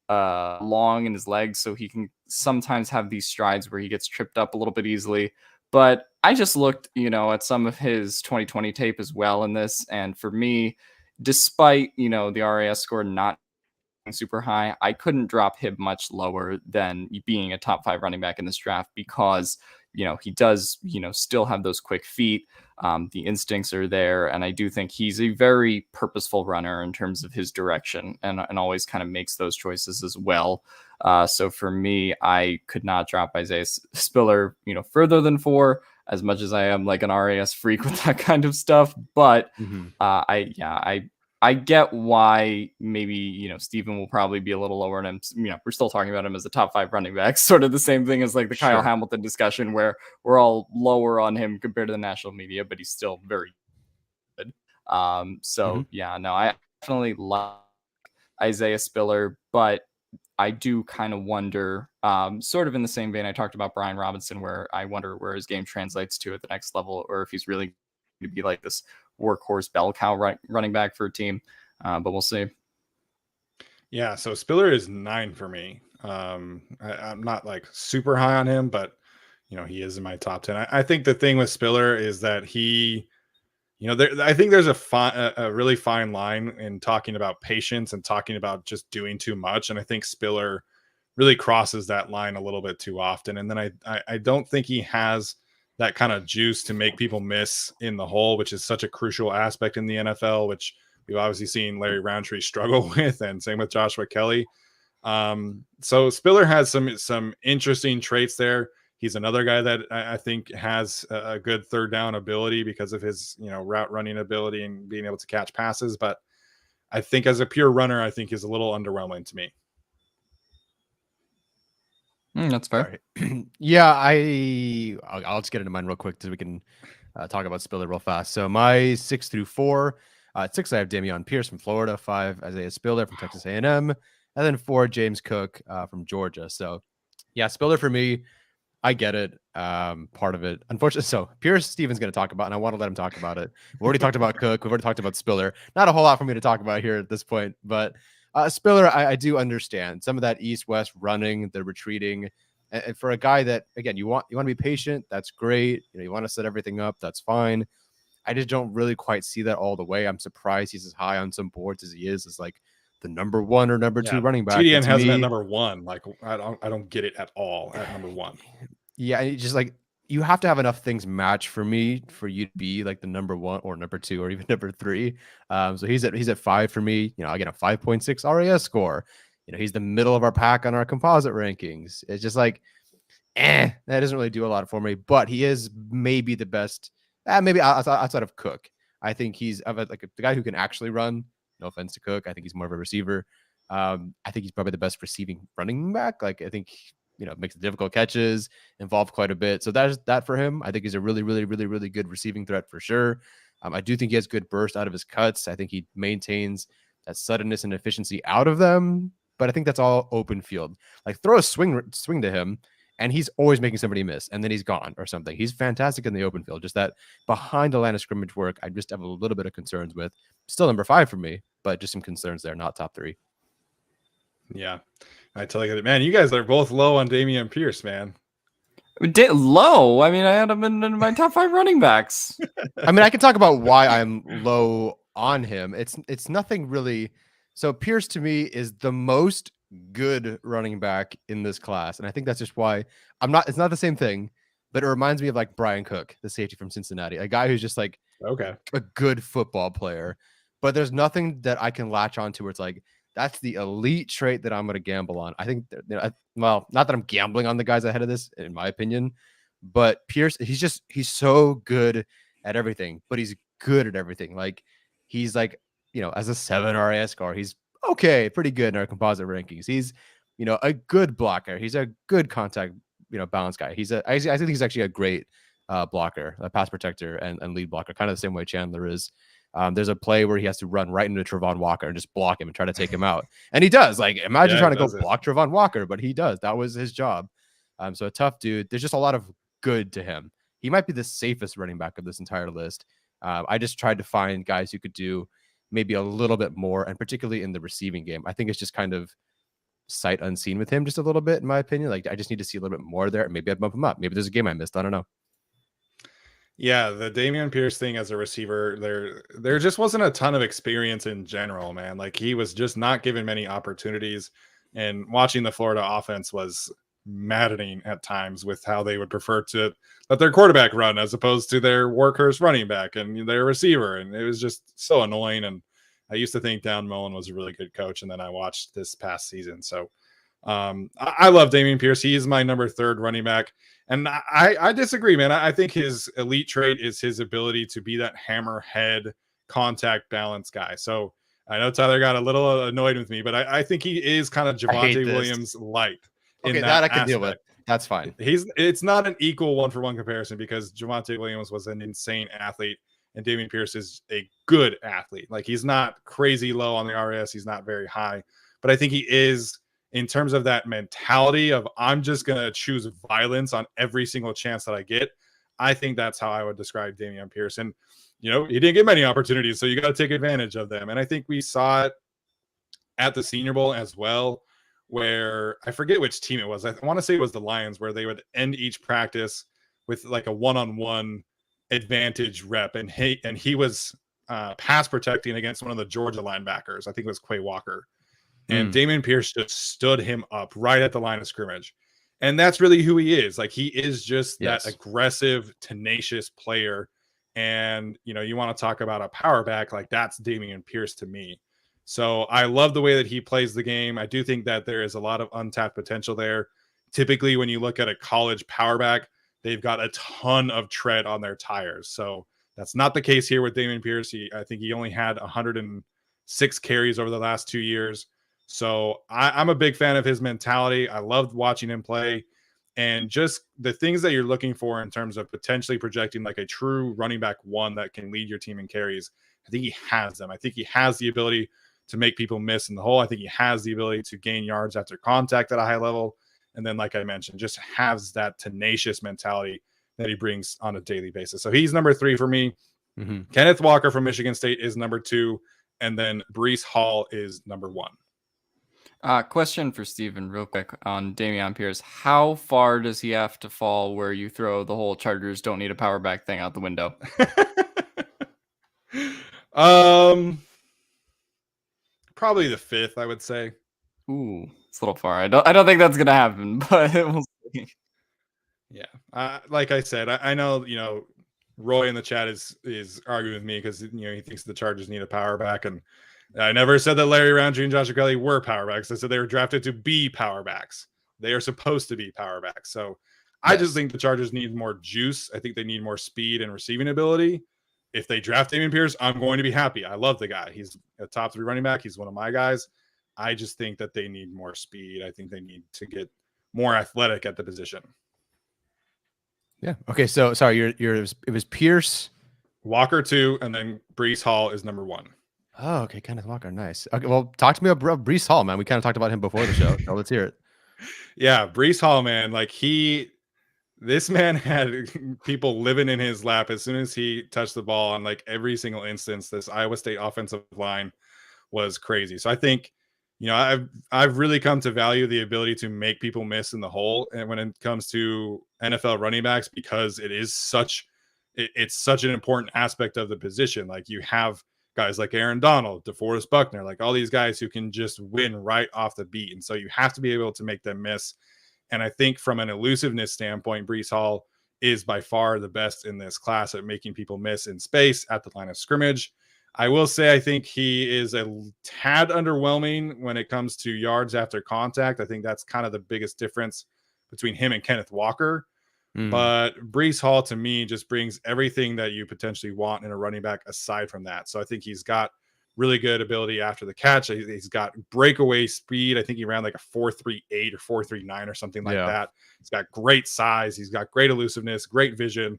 B: long in his legs, so he can sometimes have these strides where he gets tripped up a little bit easily. But I just looked, at some of his 2020 tape as well in this. And for me, despite, the RAS score not super high, I couldn't drop him much lower than being a top 5 running back in this draft because, he does, still have those quick feet. The instincts are there. And I do think he's a very purposeful runner in terms of his direction and always kind of makes those choices as well. So for me, I could not drop Isaiah Spiller, further than 4, as much as I am like an RAS freak with that kind of stuff. But I get why maybe, Steven will probably be a little lower on him. We're still talking about him as a top 5 running back, sort of the same thing as like the Kyle Hamilton discussion where we're all lower on him compared to the national media, but he's still very good. I definitely like Isaiah Spiller, but I do kind of wonder, sort of in the same vein I talked about Brian Robinson, where I wonder where his game translates to at the next level, or if he's really going to be like this workhorse bell cow running back for a team, but we'll see.
A: Yeah, so Spiller is 9 for me. I'm not like super high on him, but he is in my top 10. I think the thing with Spiller is that he, I think there's a really fine line in talking about patience and talking about just doing too much, and I think Spiller really crosses that line a little bit too often. And then I don't think he has that kind of juice to make people miss in the hole, which is such a crucial aspect in the NFL, which we've obviously seen Larry Roundtree struggle with, and same with Joshua Kelly. So Spiller has some interesting traits there. He's another guy that I think has a good third down ability because of his, route running ability and being able to catch passes. But I think as a pure runner, I think is a little underwhelming to me.
B: That's fair.
C: Right. Yeah, I'll just get into mine real quick so we can talk about Spiller real fast. So my 6 through 4, at 6 I have Damion Pierce from Florida, 5 Isaiah Spiller from Texas A&M, and then 4 James Cook from Georgia. So yeah, Spiller for me, I get it. Part of it, unfortunately. So Pierce, Steven's going to talk about, and I want to let him talk about it. We've already talked about Cook. We've already talked about Spiller. Not a whole lot for me to talk about here at this point, but Spiller, I do understand some of that east-west running, the retreating, and for a guy that, again, you want to be patient. That's great. You want to set everything up. That's fine. I just don't really quite see that all the way. I'm surprised he's as high on some boards as he is, as like the number 1 or number 2 running back.
A: TDN has him at number 1. Like I don't get it at all at number 1.
C: Yeah, and just like you have to have enough things match for me for you to be like the number 1 or number 2 or even number 3. So he's at 5 for me. I get a 5.6 RAS score. He's the middle of our pack on our composite rankings. It's just like, that doesn't really do a lot for me. But he is maybe the best, maybe outside of Cook. I think he's like the guy who can actually run. No offense to Cook. I think he's more of a receiver. I think he's probably the best receiving running back. Like, I think, makes the difficult catches, involved quite a bit. So that's that for him. I think he's a really, really, really, really good receiving threat for sure. I do think he has good burst out of his cuts. I think he maintains that suddenness and efficiency out of them. But I think that's all open field. Like, throw a swing to him, and he's always making somebody miss, and then he's gone or something. He's fantastic in the open field. Just that behind the line of scrimmage work, I just have a little bit of concerns with. Still number 5 for me, but just some concerns there, not top 3.
A: Yeah, I tell you, man, you guys are both low on Damian Pierce, man.
B: Low? I mean, I had him in my top 5 running backs.
C: I mean, I can talk about why I'm low on him. It's nothing really. So Pierce to me is the most good running back in this class, and I think that's just why it's not the same thing, but it reminds me of like Brian Cook, the safety from Cincinnati, a guy who's just like a good football player, but there's nothing that I can latch onto where it's like, that's the elite trait that I'm going to gamble on. I think, well, not that I'm gambling on the guys ahead of this, in my opinion, but Pierce, he's so good at everything, but he's good at everything. Like, he's like, as a 7 RAS score, he's okay, pretty good in our composite rankings. He's, a good blocker. He's a good contact, balance guy. I think he's actually a great blocker, a pass protector and lead blocker, kind of the same way Chandler is. There's a play where he has to run right into Travon Walker and just block him and try to take him out. And he does. Like, imagine trying to go block Travon Walker, but he does. That was his job. So a tough dude. There's just a lot of good to him. He might be the safest running back of this entire list. I just tried to find guys who could do maybe a little bit more, and particularly in the receiving game. I think it's just kind of sight unseen with him just a little bit, in my opinion. Like, I just need to see a little bit more there. Maybe I'd bump him up. Maybe there's a game I missed. I don't know.
A: Yeah, the Damian Pierce thing as a receiver, there just wasn't a ton of experience in general, man. Like, he was just not given many opportunities, and watching the Florida offense was maddening at times with how they would prefer to let their quarterback run as opposed to their workhorse running back and their receiver. And it was just so annoying. And I used to think Dan Mullen was a really good coach, and then I watched this past season. So I love Damian Pierce. He is my number 3 running back. And I disagree, man. I think his elite trait is his ability to be that hammerhead contact balance guy. So I know Tyler got a little annoyed with me, but I think he is kind of Javonte Williams light.
C: Okay, that I can deal with. That's fine.
A: It's not an equal 1-for-1 comparison, because Javonte Williams was an insane athlete and Damian Pierce is a good athlete. Like, he's not crazy low on the RAS. He's not very high, but I think he is, in terms of that mentality of, I'm just going to choose violence on every single chance that I get. I think that's how I would describe Damian Pierce. And, he didn't get many opportunities, so you got to take advantage of them. And I think we saw it at the Senior Bowl as well, where I forget which team it was. I want to say it was the Lions, where they would end each practice with like a one-on-one advantage rep. And he was pass protecting against one of the Georgia linebackers. I think it was Quay Walker. And Damian Pierce just stood him up right at the line of scrimmage. And that's really who he is. Like, he is just that aggressive, tenacious player. And, you want to talk about a power back, like, that's Damian Pierce to me. So I love the way that he plays the game. I do think that there is a lot of untapped potential there. Typically, when you look at a college power back, they've got a ton of tread on their tires. So that's not the case here with Damian Pierce. I think he only had 106 carries over the last 2 years. So I'm a big fan of his mentality. I loved watching him play, and just the things that you're looking for in terms of potentially projecting like a true running back 1 that can lead your team in carries. I think he has them. I think he has the ability to make people miss in the hole. I think he has the ability to gain yards after contact at a high level. And then, like I mentioned, just has that tenacious mentality that he brings on a daily basis. So he's number 3 for me. Kenneth Walker from Michigan State is number 2. And then Breece Hall is number 1.
B: Question for Steven real quick on Damian Pierce. How far does he have to fall where you throw the whole Chargers don't need a power back thing out the window?
A: Probably the 5th, I would say.
B: Ooh, it's a little far. I don't think that's gonna happen, but we'll see.
A: Yeah. Like I said, I know, Roy in the chat is arguing with me because, he thinks the Chargers need a power back. And I never said that Larry Roundtree and Joshua Kelly were power backs. I said they were drafted to be power backs. They are supposed to be power backs. So I just think the Chargers need more juice. I think they need more speed and receiving ability. if they draft Damian Pierce, I'm going to be happy. I love the guy. He's a top 3 running back. He's one of my guys. I just think that they need more speed. I think they need to get more athletic at the position.
C: Yeah. Okay. So sorry, it was Pierce,
A: Walker 2, and then Breece Hall is number 1.
C: Oh, okay. Kenneth Walker. Nice. Okay. Well, talk to me about Breece Hall, man. We kind of talked about him before the show. So let's hear it.
A: Yeah. Breece Hall, man. Like this man had people living in his lap as soon as he touched the ball on like every single instance. This Iowa State offensive line was crazy. So I think, I've really come to value the ability to make people miss in the hole. And when it comes to NFL running backs, because it's such an important aspect of the position. Like you have guys like Aaron Donald, DeForest Buckner, like all these guys who can just win right off the beat. And so you have to be able to make them miss. And I think from an elusiveness standpoint, Breece Hall is by far the best in this class at making people miss in space at the line of scrimmage. I will say I think he is a tad underwhelming when it comes to yards after contact. I think that's kind of the biggest difference between him and Kenneth Walker. But Breece Hall, to me, just brings everything that you potentially want in a running back aside from that. So I think he's got really good ability after the catch. He's got breakaway speed. I think he ran like a 4.38 or 4.39 or something like that. He's got great size. He's got great elusiveness, great vision.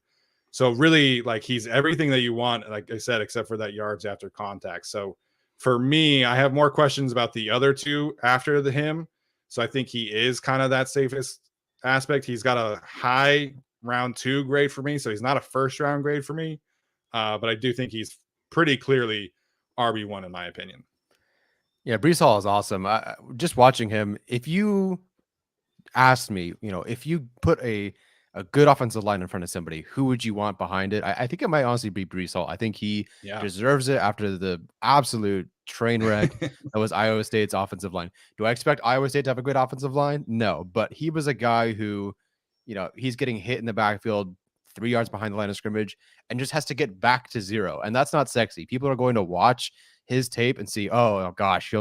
A: So really, like, he's everything that you want, like I said, except for that yards after contact. So for me, I have more questions about the other two after him. So I think he is kind of that safest aspect. He's got a high round 2 grade for me. So he's not a first round grade for me. But I do think he's pretty clearly RB1 in my opinion.
C: Yeah, Breece Hall is awesome. Just watching him, if you asked me, if you put a good offensive line in front of somebody, who would you want behind it? I think it might honestly be Breece Hall. I think he deserves it after the absolute train wreck that was Iowa State's offensive line. Do I expect Iowa State to have a great offensive line? No, but he was a guy who, he's getting hit in the backfield 3 yards behind the line of scrimmage and just has to get back to 0. And that's not sexy. People are going to watch his tape and see, oh gosh,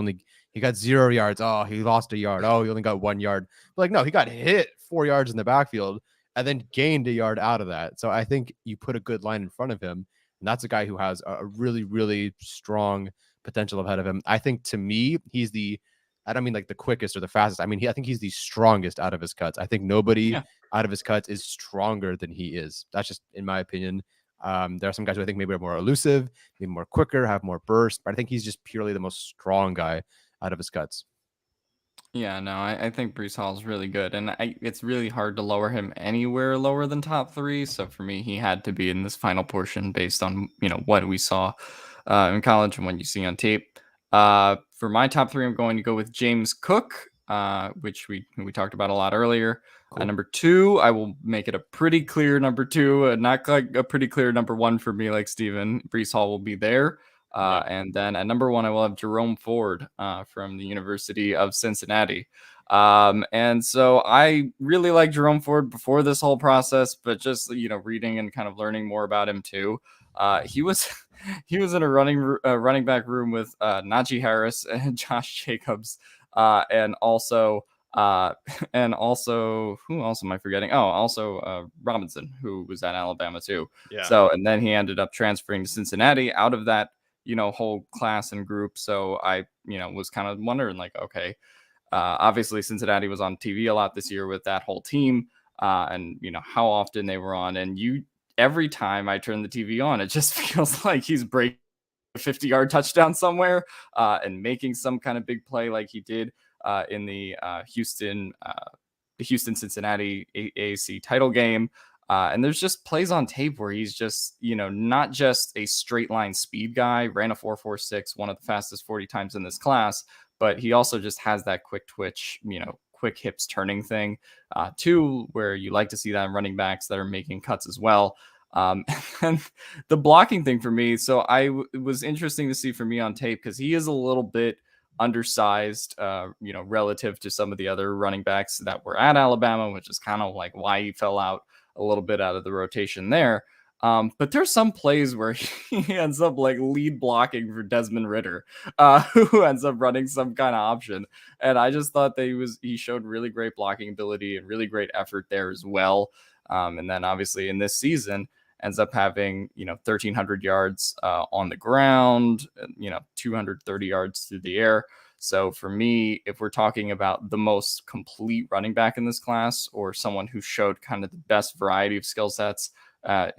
C: he got 0 yards. Oh, he lost a yard. Oh, he only got 1 yard. But like, no, he got hit 4 yards in the backfield and then gained a yard out of that. So I think you put a good line in front of him, and that's a guy who has a really, really strong potential ahead of him. I think, to me, he's I don't mean like the quickest or the fastest. I mean, I think he's the strongest out of his cuts. I think nobody out of his cuts is stronger than he is. That's just in my opinion. There are some guys who I think maybe are more elusive, maybe more quicker, have more burst, but I think he's just purely the most strong guy out of his cuts.
B: Yeah, no, I think Breece Hall is really good, and it's really hard to lower him anywhere lower than top 3. So for me, he had to be in this final portion based on what we saw in college and what you see on tape. For my top 3, I'm going to go with James Cook, which we talked about a lot earlier. Cool. Number 2, I will make it a pretty clear number 2, not like a pretty clear number 1 for me, like Steven. Breece Hall will be there. And then at number 1, I will have Jerome Ford from the University of Cincinnati. And so I really like Jerome Ford before this whole process, but just, reading and kind of learning more about him too. He was in a running back room with Najee Harris and Josh Jacobs, and also who else am I forgetting? Oh, also Robinson, who was at Alabama too. Yeah. So, and then he ended up transferring to Cincinnati out of that whole class and group. So I was kind of wondering, like, okay, obviously Cincinnati was on TV a lot this year with that whole team, and how often they were on, and every time I turn the TV on, it just feels like he's breaking a 50-yard touchdown somewhere, and making some kind of big play like he did in the Houston-Cincinnati AAC title game. And there's just plays on tape where he's just, not just a straight line speed guy, ran a 4.46, one of the fastest 40 times in this class, but he also just has that quick twitch, quick hips turning thing, too, where you like to see that in running backs that are making cuts as well. And the blocking thing for me, so it was interesting to see for me on tape because he is a little bit undersized, relative to some of the other running backs that were at Alabama, which is kind of like why he fell out a little bit out of the rotation there. But there's some plays where he ends up like lead blocking for Desmond Ridder, who ends up running some kind of option. And I just thought that he showed really great blocking ability and really great effort there as well. And then obviously in this season, ends up having, 1,300 yards on the ground, 230 yards through the air. So for me, if we're talking about the most complete running back in this class, or someone who showed kind of the best variety of skill sets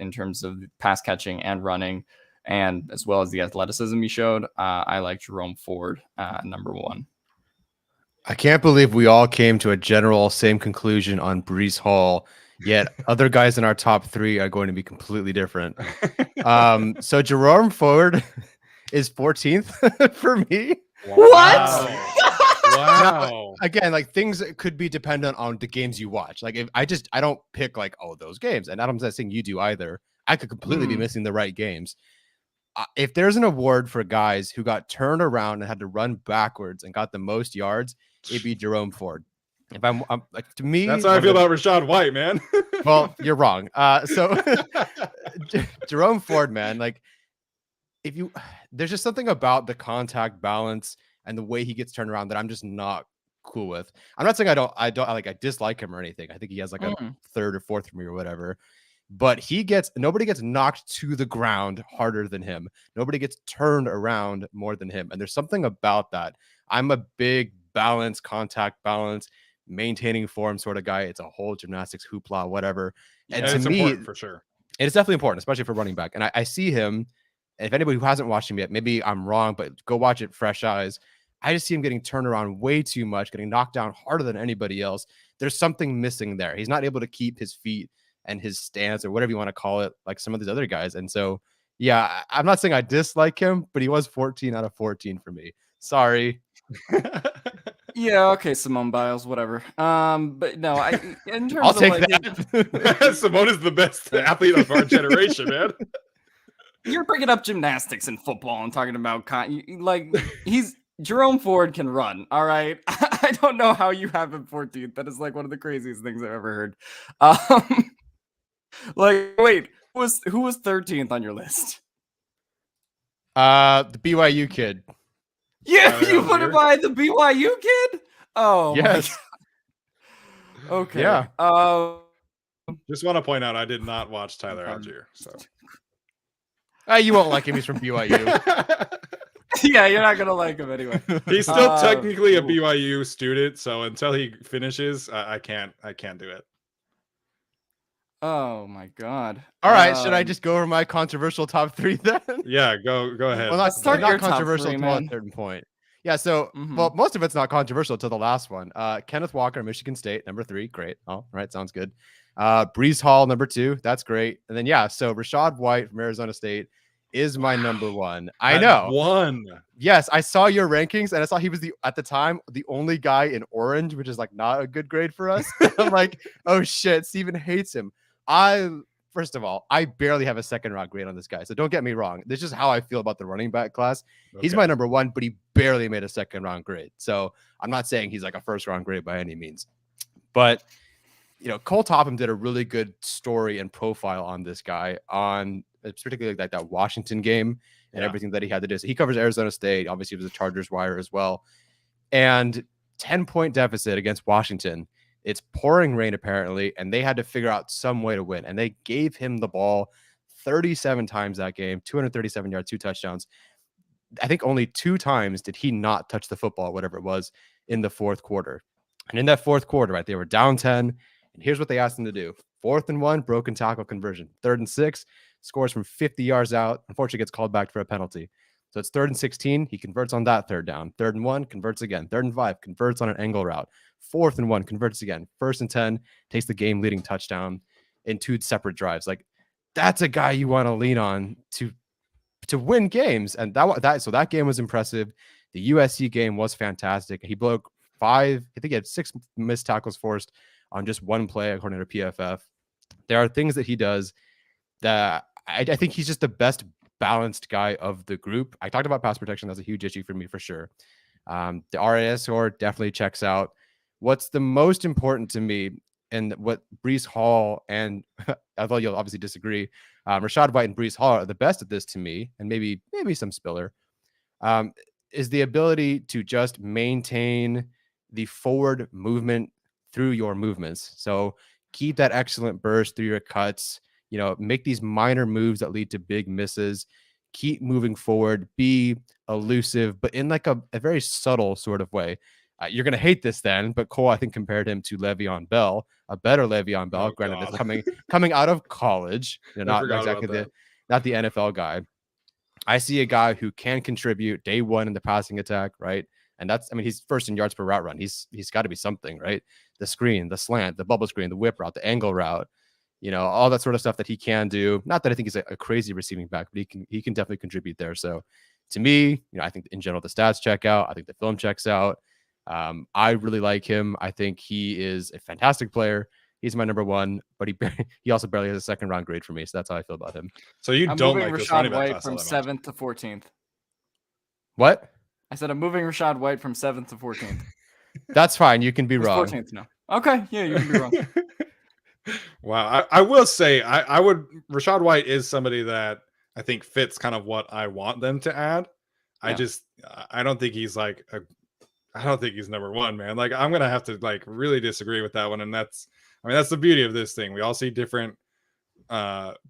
B: in terms of pass catching and running, and as well as the athleticism he showed, I like Jerome Ford, number 1.
C: I can't believe we all came to a general same conclusion on Breece Hall, yet other guys in our top 3 are going to be completely different. So Jerome Ford is 14th for me.
B: What?
A: Wow.
C: Again, like, things could be dependent on the games you watch. Like, if I don't pick like, oh, those games, and I'm not saying you do either. I could completely be missing the right games. If there's an award for guys who got turned around and had to run backwards and got the most yards, it'd be Jerome Ford. If I'm like, to me,
A: that's how I feel about Rashad White, man.
C: Well, you're wrong. So Jerome Ford, man, like, there's just something about the contact balance and the way he gets turned around that I'm just not cool with. I'm not saying I dislike him or anything. I think he has like a 3rd or 4th for me or whatever. But nobody gets knocked to the ground harder than him. Nobody gets turned around more than him. And there's something about that. I'm a big balance, contact balance, maintaining form sort of guy. It's a whole gymnastics hoopla, whatever. And
A: Yeah,
C: to
A: it's
C: me,
A: important for sure.
C: It's definitely important, especially for running back. And I see him. If anybody who hasn't watched him yet, maybe I'm wrong, but go watch it fresh eyes. I just see him getting turned around way too much, getting knocked down harder than anybody else. There's something missing there. He's not able to keep his feet and his stance, or whatever you want to call it, like some of these other guys. And so, yeah, I'm not saying I dislike him, but he was 14 out of 14 for me. Sorry.
B: Yeah, okay, Simone Biles, whatever. But no, in terms
C: I'll
B: of
C: take
B: like,
C: that.
A: Simone is the best athlete of our generation, man.
B: You're bringing up gymnastics and football and talking about Jerome Ford can run. All right. I don't know how you have him 14th. That is like one of the craziest things I've ever heard. Wait, who was 13th on your list?
C: The BYU kid.
B: Yeah, you put it by the BYU kid? Oh,
C: yes.
B: My God. Okay.
C: Yeah.
A: Just want to point out I did not watch Tyler Algier, so
C: you won't like him. He's from BYU.
B: Yeah, you're not gonna like him anyway.
A: He's still technically a BYU student, so until he finishes, I can't do it.
B: Oh my God!
C: All right, should I just go over my controversial top 3 then?
A: Yeah, go ahead.
C: Well, not controversial
B: to
C: a certain point. Yeah, so well, most of it's not controversial to the last one. Kenneth Walker, Michigan State, number 3, great. Oh, right, sounds good. Breece Hall, number 2, that's great. And then so Rashad White from Arizona State is my number 1. I know.
A: 1.
C: Yes, I saw your rankings and I saw he was at the time the only guy in orange, which is like not a good grade for us. I'm like, oh shit, Steven hates him. First of all, I barely have a 2nd round grade on this guy. So don't get me wrong. This is how I feel about the running back class. Okay. He's my number 1, but he barely made a 2nd round grade. So I'm not saying he's like a 1st round grade by any means. But Cole Topham did a really good story and profile on this guy, on particularly like that Washington game and everything that he had to do. So he covers Arizona State. Obviously, he was a Chargers wire as well. And 10-point deficit against Washington. It's pouring rain, apparently, and they had to figure out some way to win. And they gave him the ball 37 times that game, 237 yards, 2 touchdowns. I think only 2 times did he not touch the football, whatever it was, in the 4th quarter. And in that 4th quarter, right, they were down 10. And here's what they asked him to do. 4th and 1, broken tackle conversion. 3rd and 6, scores from 50 yards out. Unfortunately, gets called back for a penalty. So it's 3rd and 16. He converts on that 3rd down. 3rd and 1, converts again. 3rd and 5, converts on an angle route. 4th and 1, converts again. 1st and 10, takes the game-leading touchdown in 2 separate drives. Like, that's a guy you want to lean on to win games. And that game was impressive. The USC game was fantastic. He broke 5. I think he had 6 missed tackles forced on just 1 play, according to PFF. There are things that he does that I think he's just the best balanced guy of the group. I talked about pass protection. That's a huge issue for me for sure. The RAS score definitely checks out. What's the most important to me, and what Breece Hall and although you'll obviously disagree, Rashad White and Breece Hall are the best at this to me, and maybe some Spiller, is the ability to just maintain the forward movement through your movements. So keep that excellent burst through your cuts. make these minor moves that lead to big misses, keep moving forward, be elusive, but in like a very subtle sort of way. You're going to hate this then, but Cole, I think, compared him to Le'Veon Bell, a better Le'Veon Bell. Granted, it's coming out of college, not exactly not the NFL guy. I see a guy who can contribute day one in the passing attack, right? And he's first in yards per route run. He's got to be something, right? The screen, the slant, the bubble screen, the whip route, the angle route, all that sort of stuff that he can do. Not that I think he's a crazy receiving back, but he can definitely contribute there. So to me, I think in general, the stats check out. I think the film checks out. I really like him. I think he is a fantastic player. He's my number one, but he also barely has a second round grade for me. So that's how I feel about him.
A: So I'm don't like
B: Rashad White from 7th to 14th.
C: What?
B: I said I'm moving Rashad White from 7th to 14th.
C: That's fine. You can be wrong.
B: 14th now. Okay. Yeah, you can be wrong.
A: Wow. I will say Rashad White is somebody that I think fits kind of what I want them to add. Yeah. I don't think he's I don't think he's number one, man. Like, I'm going to have to really disagree with that one. And that's the beauty of this thing. We all see different,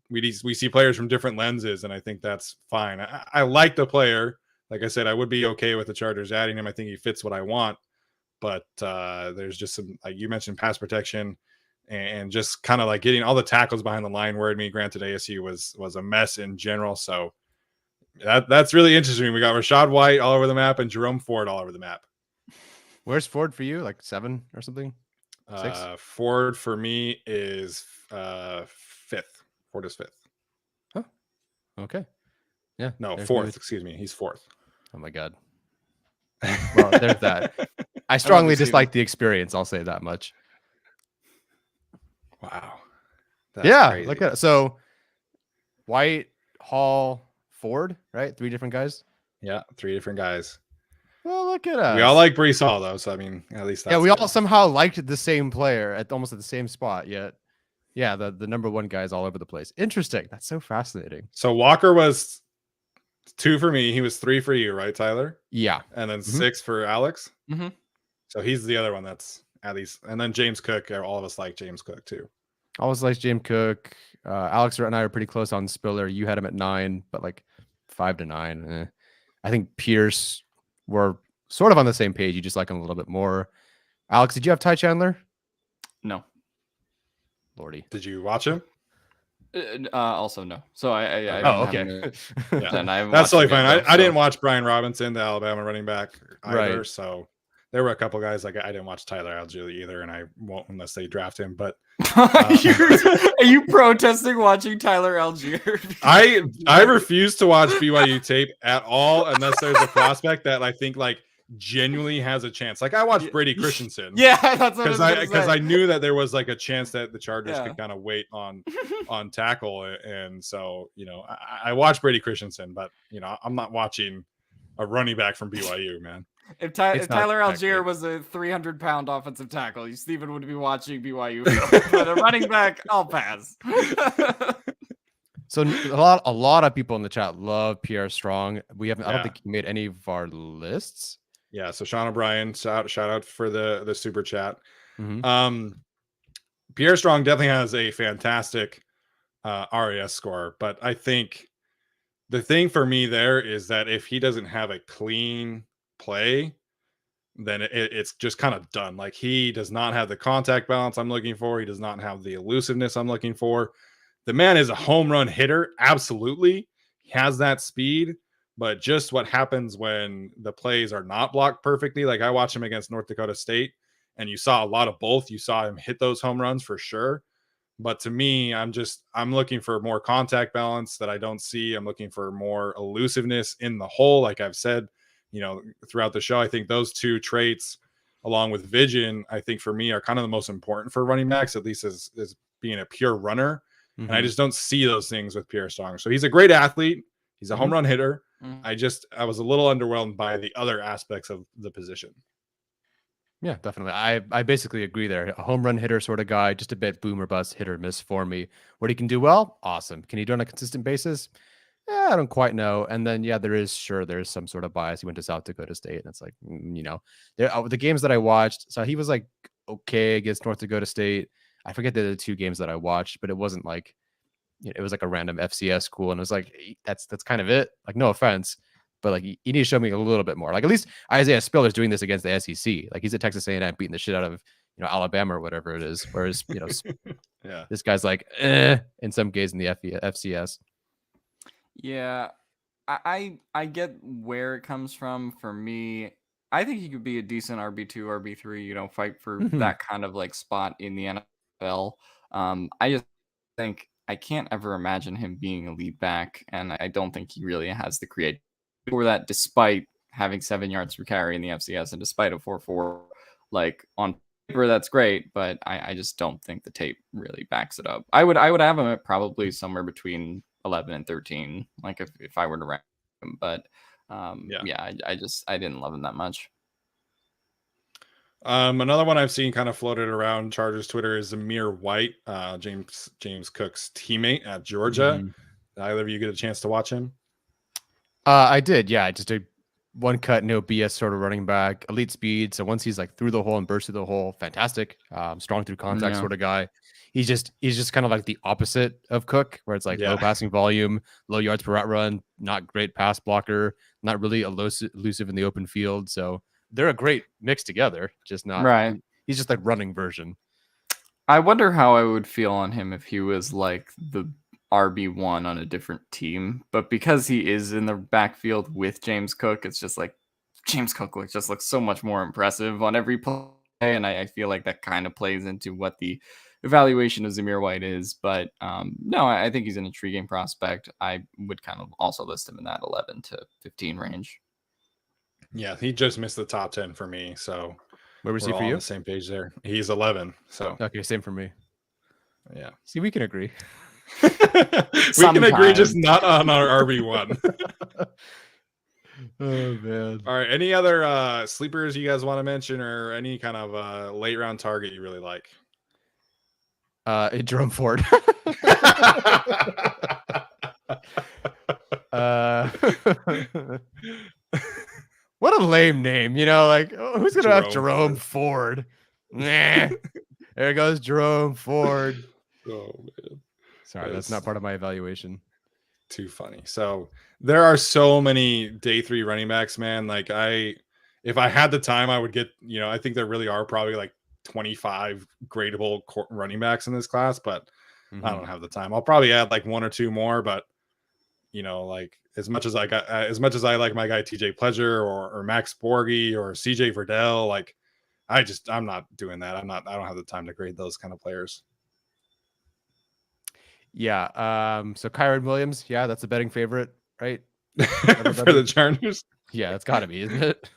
A: we see players from different lenses. And I think that's fine. I like the player. Like I said, I would be okay with the Chargers adding him. I think he fits what I want, but there's just some, like you mentioned, pass protection and just kind of getting all the tackles behind the line worried me. Granted, ASU was a mess in general. So that's really interesting. We got Rashad White all over the map and Jerome Ford all over the map.
C: Where's Ford for you? 7 or something? 6?
A: Ford for me is 5th. Ford is 5th.
C: Huh. Okay. Yeah.
A: No, 4th. Excuse me. He's 4th.
C: Oh my God. Well, there's that. I strongly dislike the experience. I'll say that much.
A: Wow.
C: That's crazy. Look at it. So White, Hall, Ford, right? 3 different guys.
A: Yeah, 3 different guys.
C: Well, look at us.
A: We all like Breece Hall, though. So, at least that's
C: we all somehow liked the same player almost at the same spot. Yet, the number one guy is all over the place. Interesting. That's so fascinating.
A: So, Walker was 2 for me. He was 3 for you, right, Tyler?
C: Yeah.
A: And then 6 for Alex.
B: Mm-hmm.
A: So, he's the other one that's at least. And then James Cook. All of us like James Cook, too.
C: Always like James Cook. Alex and I are pretty close on Spiller. You had him at 9, but 5 to 9. I think Pierce... We're sort of on the same page. You just like him a little bit more. Alex, did you have Ty Chandler?
B: No.
C: Lordy.
A: Did you watch him?
B: Also no. So I
C: okay.
A: That's totally fine. I didn't watch Brian Robinson, the Alabama running back, either. Right. So there were a couple guys I didn't watch Tyler Algier either, and I won't unless they draft him. But
B: are you protesting watching Tyler Algier?
A: I refuse to watch BYU tape at all unless there's a prospect that I think genuinely has a chance. I watched Brady Christensen.
B: Yeah, that's what
A: because I knew that there was a chance that the Chargers could kind of wait on tackle, and so I watched Brady Christensen, but I'm not watching a running back from BYU, man.
B: If Tyler Algier was a 300-pound offensive tackle, Stephen would be watching BYU. But a running back, I'll pass.
C: So a lot of people in the chat love Pierre Strong. We haven't. I don't think he made any of our lists.
A: Yeah. So Sean O'Brien, shout out for the super chat.
C: Mm-hmm.
A: Pierre Strong definitely has a fantastic RAS score, but I think the thing for me there is that if he doesn't have a clean play, then it's just kind of done. He does not have the contact balance I'm looking for. He does not have the elusiveness I'm looking for. The man is a home run hitter. Absolutely. He has that speed, but just what happens when the plays are not blocked perfectly. I watched him against North Dakota State, and you saw a lot of both. You saw him hit those home runs for sure. But to me, I'm looking for more contact balance that I don't see. I'm looking for more elusiveness in the hole. Like I've said, throughout the show, I think those 2 traits, along with vision, I think for me are kind of the most important for running backs, at least as being a pure runner. Mm-hmm. And I just don't see those things with Pierre Strong. So he's a great athlete. He's a home run hitter. Mm-hmm. I was a little underwhelmed by the other aspects of the position.
C: Yeah, definitely. I basically agree there. A home run hitter sort of guy, just a bit boom or bust, hit or miss for me. What he can do well, awesome. Can he do it on a consistent basis? I don't quite know. And then, there is some sort of bias. He went to South Dakota State, and it's the games that I watched. So he was okay against North Dakota State. I forget the 2 games that I watched, but it wasn't it was like a random FCS school, and it was like that's kind of it. Like, no offense, but like you need to show me a little bit more. Like at least Isaiah Spiller's doing this against the SEC. Like he's at Texas A&M beating the shit out of Alabama or whatever it is. Whereas
A: Yeah,
C: this guy's like in some cases in the FCS.
B: Yeah, I get where it comes from. For me, I think he could be a decent RB2, RB3, fight for that kind of like spot in the NFL. I just think I can't ever imagine him being a lead back, and I don't think he really has the creativity for that, despite having 7 yards per carry in the FCS and despite a 4.4. Like on paper, that's great, but I just don't think the tape really backs it up. I would have him at probably somewhere between 11 and 13, like if I were to rank him, but I didn't love him that much.
A: Another one I've seen kind of floated around Chargers Twitter is Amir White, James Cook's teammate at Georgia. Did either of you get a chance to watch him?
C: I did, yeah. Just a one cut, no BS sort of running back, elite speed. So once he's like through the hole and burst through the hole, fantastic. Strong through contact sort of guy. He's just kind of like the opposite of Cook, where it's like low passing volume, low yards per route run, not great pass blocker, not really elusive in the open field. So they're a great mix together, just not
B: right.
C: He's just like running version.
B: I wonder how I would feel on him if he was like the RB1 on a different team, but because he is in the backfield with James Cook, it's just like James Cook looks so much more impressive on every play, and I feel like that kind of plays into what the evaluation of Amir White is. But no, I think he's an intriguing prospect. I would kind of also list him in that 11 to 15 range.
A: Yeah, he just missed the top 10 for me, so
C: where was he for
A: you?
C: On
A: the same page there. He's 11. So
C: okay, same for me.
A: Yeah,
C: see, we can agree.
A: We can agree, just not on our RB1.
C: Oh man!
A: All right, any other sleepers you guys want to mention, or any kind of late round target you really like?
C: Jerome Ford. What a lame name, like who's gonna have Jerome Ford? Nah. There goes Jerome Ford.
A: Oh man.
C: Sorry, that's not part of my evaluation.
A: Too funny. So there are so many day 3 running backs, man. Like if I had the time, I would get, I think there really are probably like 25 gradable running backs in this class, but I don't have the time. I'll probably add like 1 or 2 more, but like as much as I like my guy TJ Pleasure or Max Borghi or CJ Verdell, like I'm not doing that. I don't have the time to grade those kind of players.
C: Yeah. So Kyron Williams, yeah, that's a betting favorite, right?
A: For the Chargers.
C: Yeah, that's got to be, isn't it?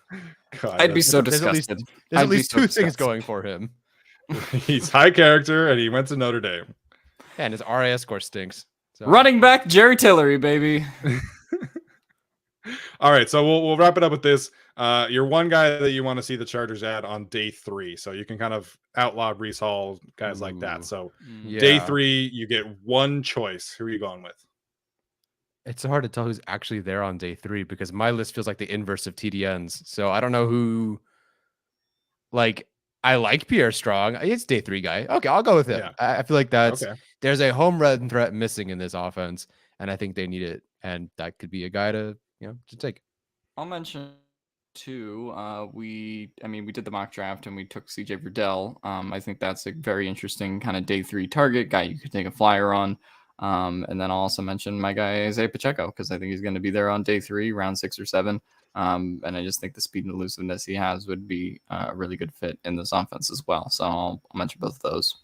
B: God, I'd be so disgusted.
C: There's at least 2 things going for him.
A: He's high character, and he went to Notre Dame.
C: Yeah, and his RAS score stinks. So.
B: Running back Jerry Tillery, baby.
A: All right, so we'll wrap it up with this. You're one guy that you want to see the Chargers add on day 3, so you can kind of outlaw Breece Hall, guys like that. So day 3, you get one choice. Who are you going with?
C: It's so hard to tell who's actually there on day 3 because my list feels like the inverse of TDN's. So I don't know who. Like, I like Pierre Strong. It's day 3 guy. Okay, I'll go with him. Yeah. I feel like there's a home run threat missing in this offense, and I think they need it. And that could be a guy to take.
B: I'll mention 2. We did the mock draft and we took CJ Verdell. I think that's a very interesting kind of day 3 target guy you could take a flyer on. And then I'll also mention my guy Isaiah Pacheco because I think he's going to be there on day 3, round 6 or 7. And I just think the speed and elusiveness he has would be a really good fit in this offense as well. So I'll mention both of those.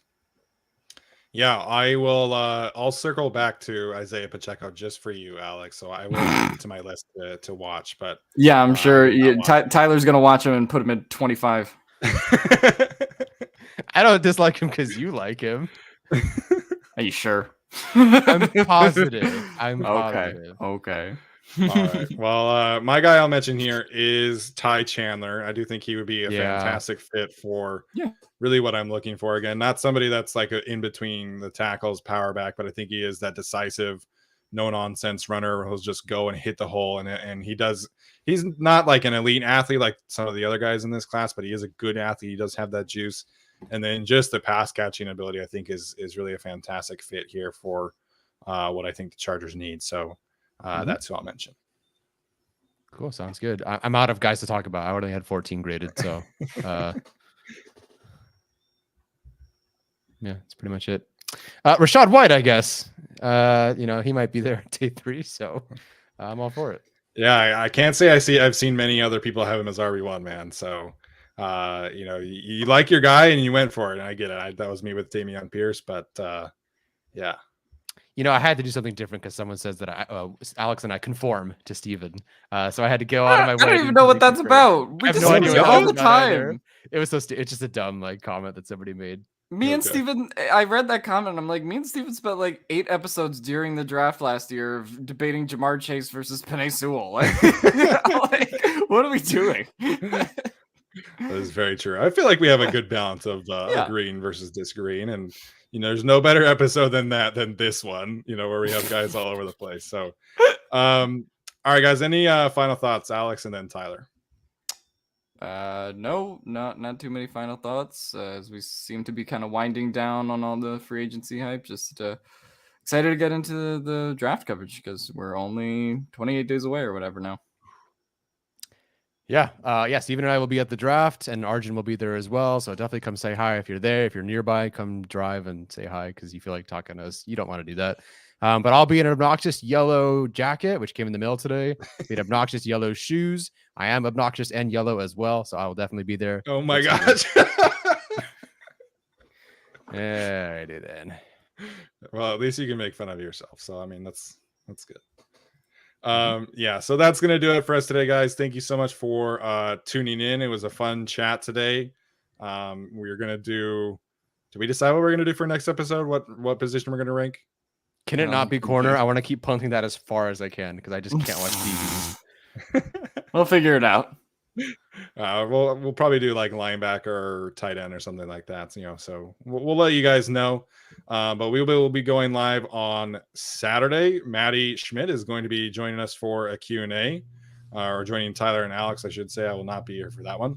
B: Yeah,
A: I will. I'll circle back to Isaiah Pacheco just for you, Alex. So I will add it to my list to watch. But
B: yeah, I'm sure Tyler's going to watch him and put him at 25.
C: I don't dislike him because you like him.
B: Are you sure?
C: I'm positive. I'm positive.
B: Okay.
A: All right. Well, my guy I'll mention here is Ty Chandler. I do think he would be a fantastic fit for really what I'm looking for. Again, not somebody that's like in between the tackles, power back, but I think he is that decisive, no nonsense runner who'll just go and hit the hole. And he's not like an elite athlete like some of the other guys in this class, but he is a good athlete. He does have that juice. And then just the pass catching ability, I think is really a fantastic fit here for what I think the Chargers need. So that's who I'll mention.
C: Cool. Sounds good. I'm out of guys to talk about. I already had 14 graded. So yeah, that's pretty much it. Rashad White, I guess. He might be there day 3. So I'm all for it.
A: Yeah, I can't say I've seen many other people have him as RB1, man. So, you like your guy and you went for it. And I get it. That was me with Damian Pierce, but yeah.
C: I had to do something different because someone says that Alex and I conform to Steven. So I had to go out of my way.
B: I don't even know what that's about. We
C: I have
B: just
C: no
B: say
C: idea
B: it
C: what
B: all
C: that's
B: the
C: about either.
B: time.
C: It was it's just a dumb comment that somebody made.
B: Me and Steven, I read that comment. And I'm like, me and Steven spent like 8 episodes during the draft last year of debating Jamar Chase versus Penei Sewell. Like, what are we doing?
A: That is very true. I feel like we have a good balance of agreeing versus disagreeing. And, there's no better episode than this one, where we have guys all over the place. So, all right, guys, any final thoughts, Alex, and then Tyler?
B: No, not too many final thoughts, as we seem to be kind of winding down on all the free agency hype. Just excited to get into the draft coverage because we're only 28 days away or whatever now.
C: Yeah. Steven and I will be at the draft, and Arjun will be there as well. So definitely come say hi if you're there. If you're nearby, come drive and say hi because you feel like talking to us. You don't want to do that. But I'll be in an obnoxious yellow jacket, which came in the mail today. We had obnoxious yellow shoes. I am obnoxious and yellow as well, so I will definitely be there.
A: Oh my gosh.
C: Alrighty then.
A: Well, at least you can make fun of yourself. So I mean that's good. So that's gonna do it for us today, guys. Thank you so much for tuning in. It was a fun chat today. We're gonna did we decide what we're gonna do for next episode? What position we're gonna rank?
C: Can it not be corner? I want to keep punting that as far as I can because I just can't watch DBs.
B: We'll figure it out.
A: We'll probably do like linebacker or tight end or something like that. So we'll let you guys know. But we will be going live on Saturday. Maddie Schmidt is going to be joining us for a Q&A, or joining Tyler and Alex, I should say. I will not be here for that one.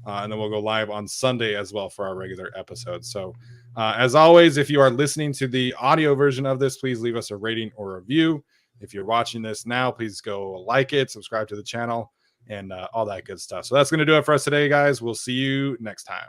A: And then we'll go live on Sunday as well for our regular episode. So as always, if you are listening to the audio version of this, please leave us a rating or review. If you're watching this now, please go like it, subscribe to the channel, and all that good stuff. So that's going to do it for us today, guys. We'll see you next time.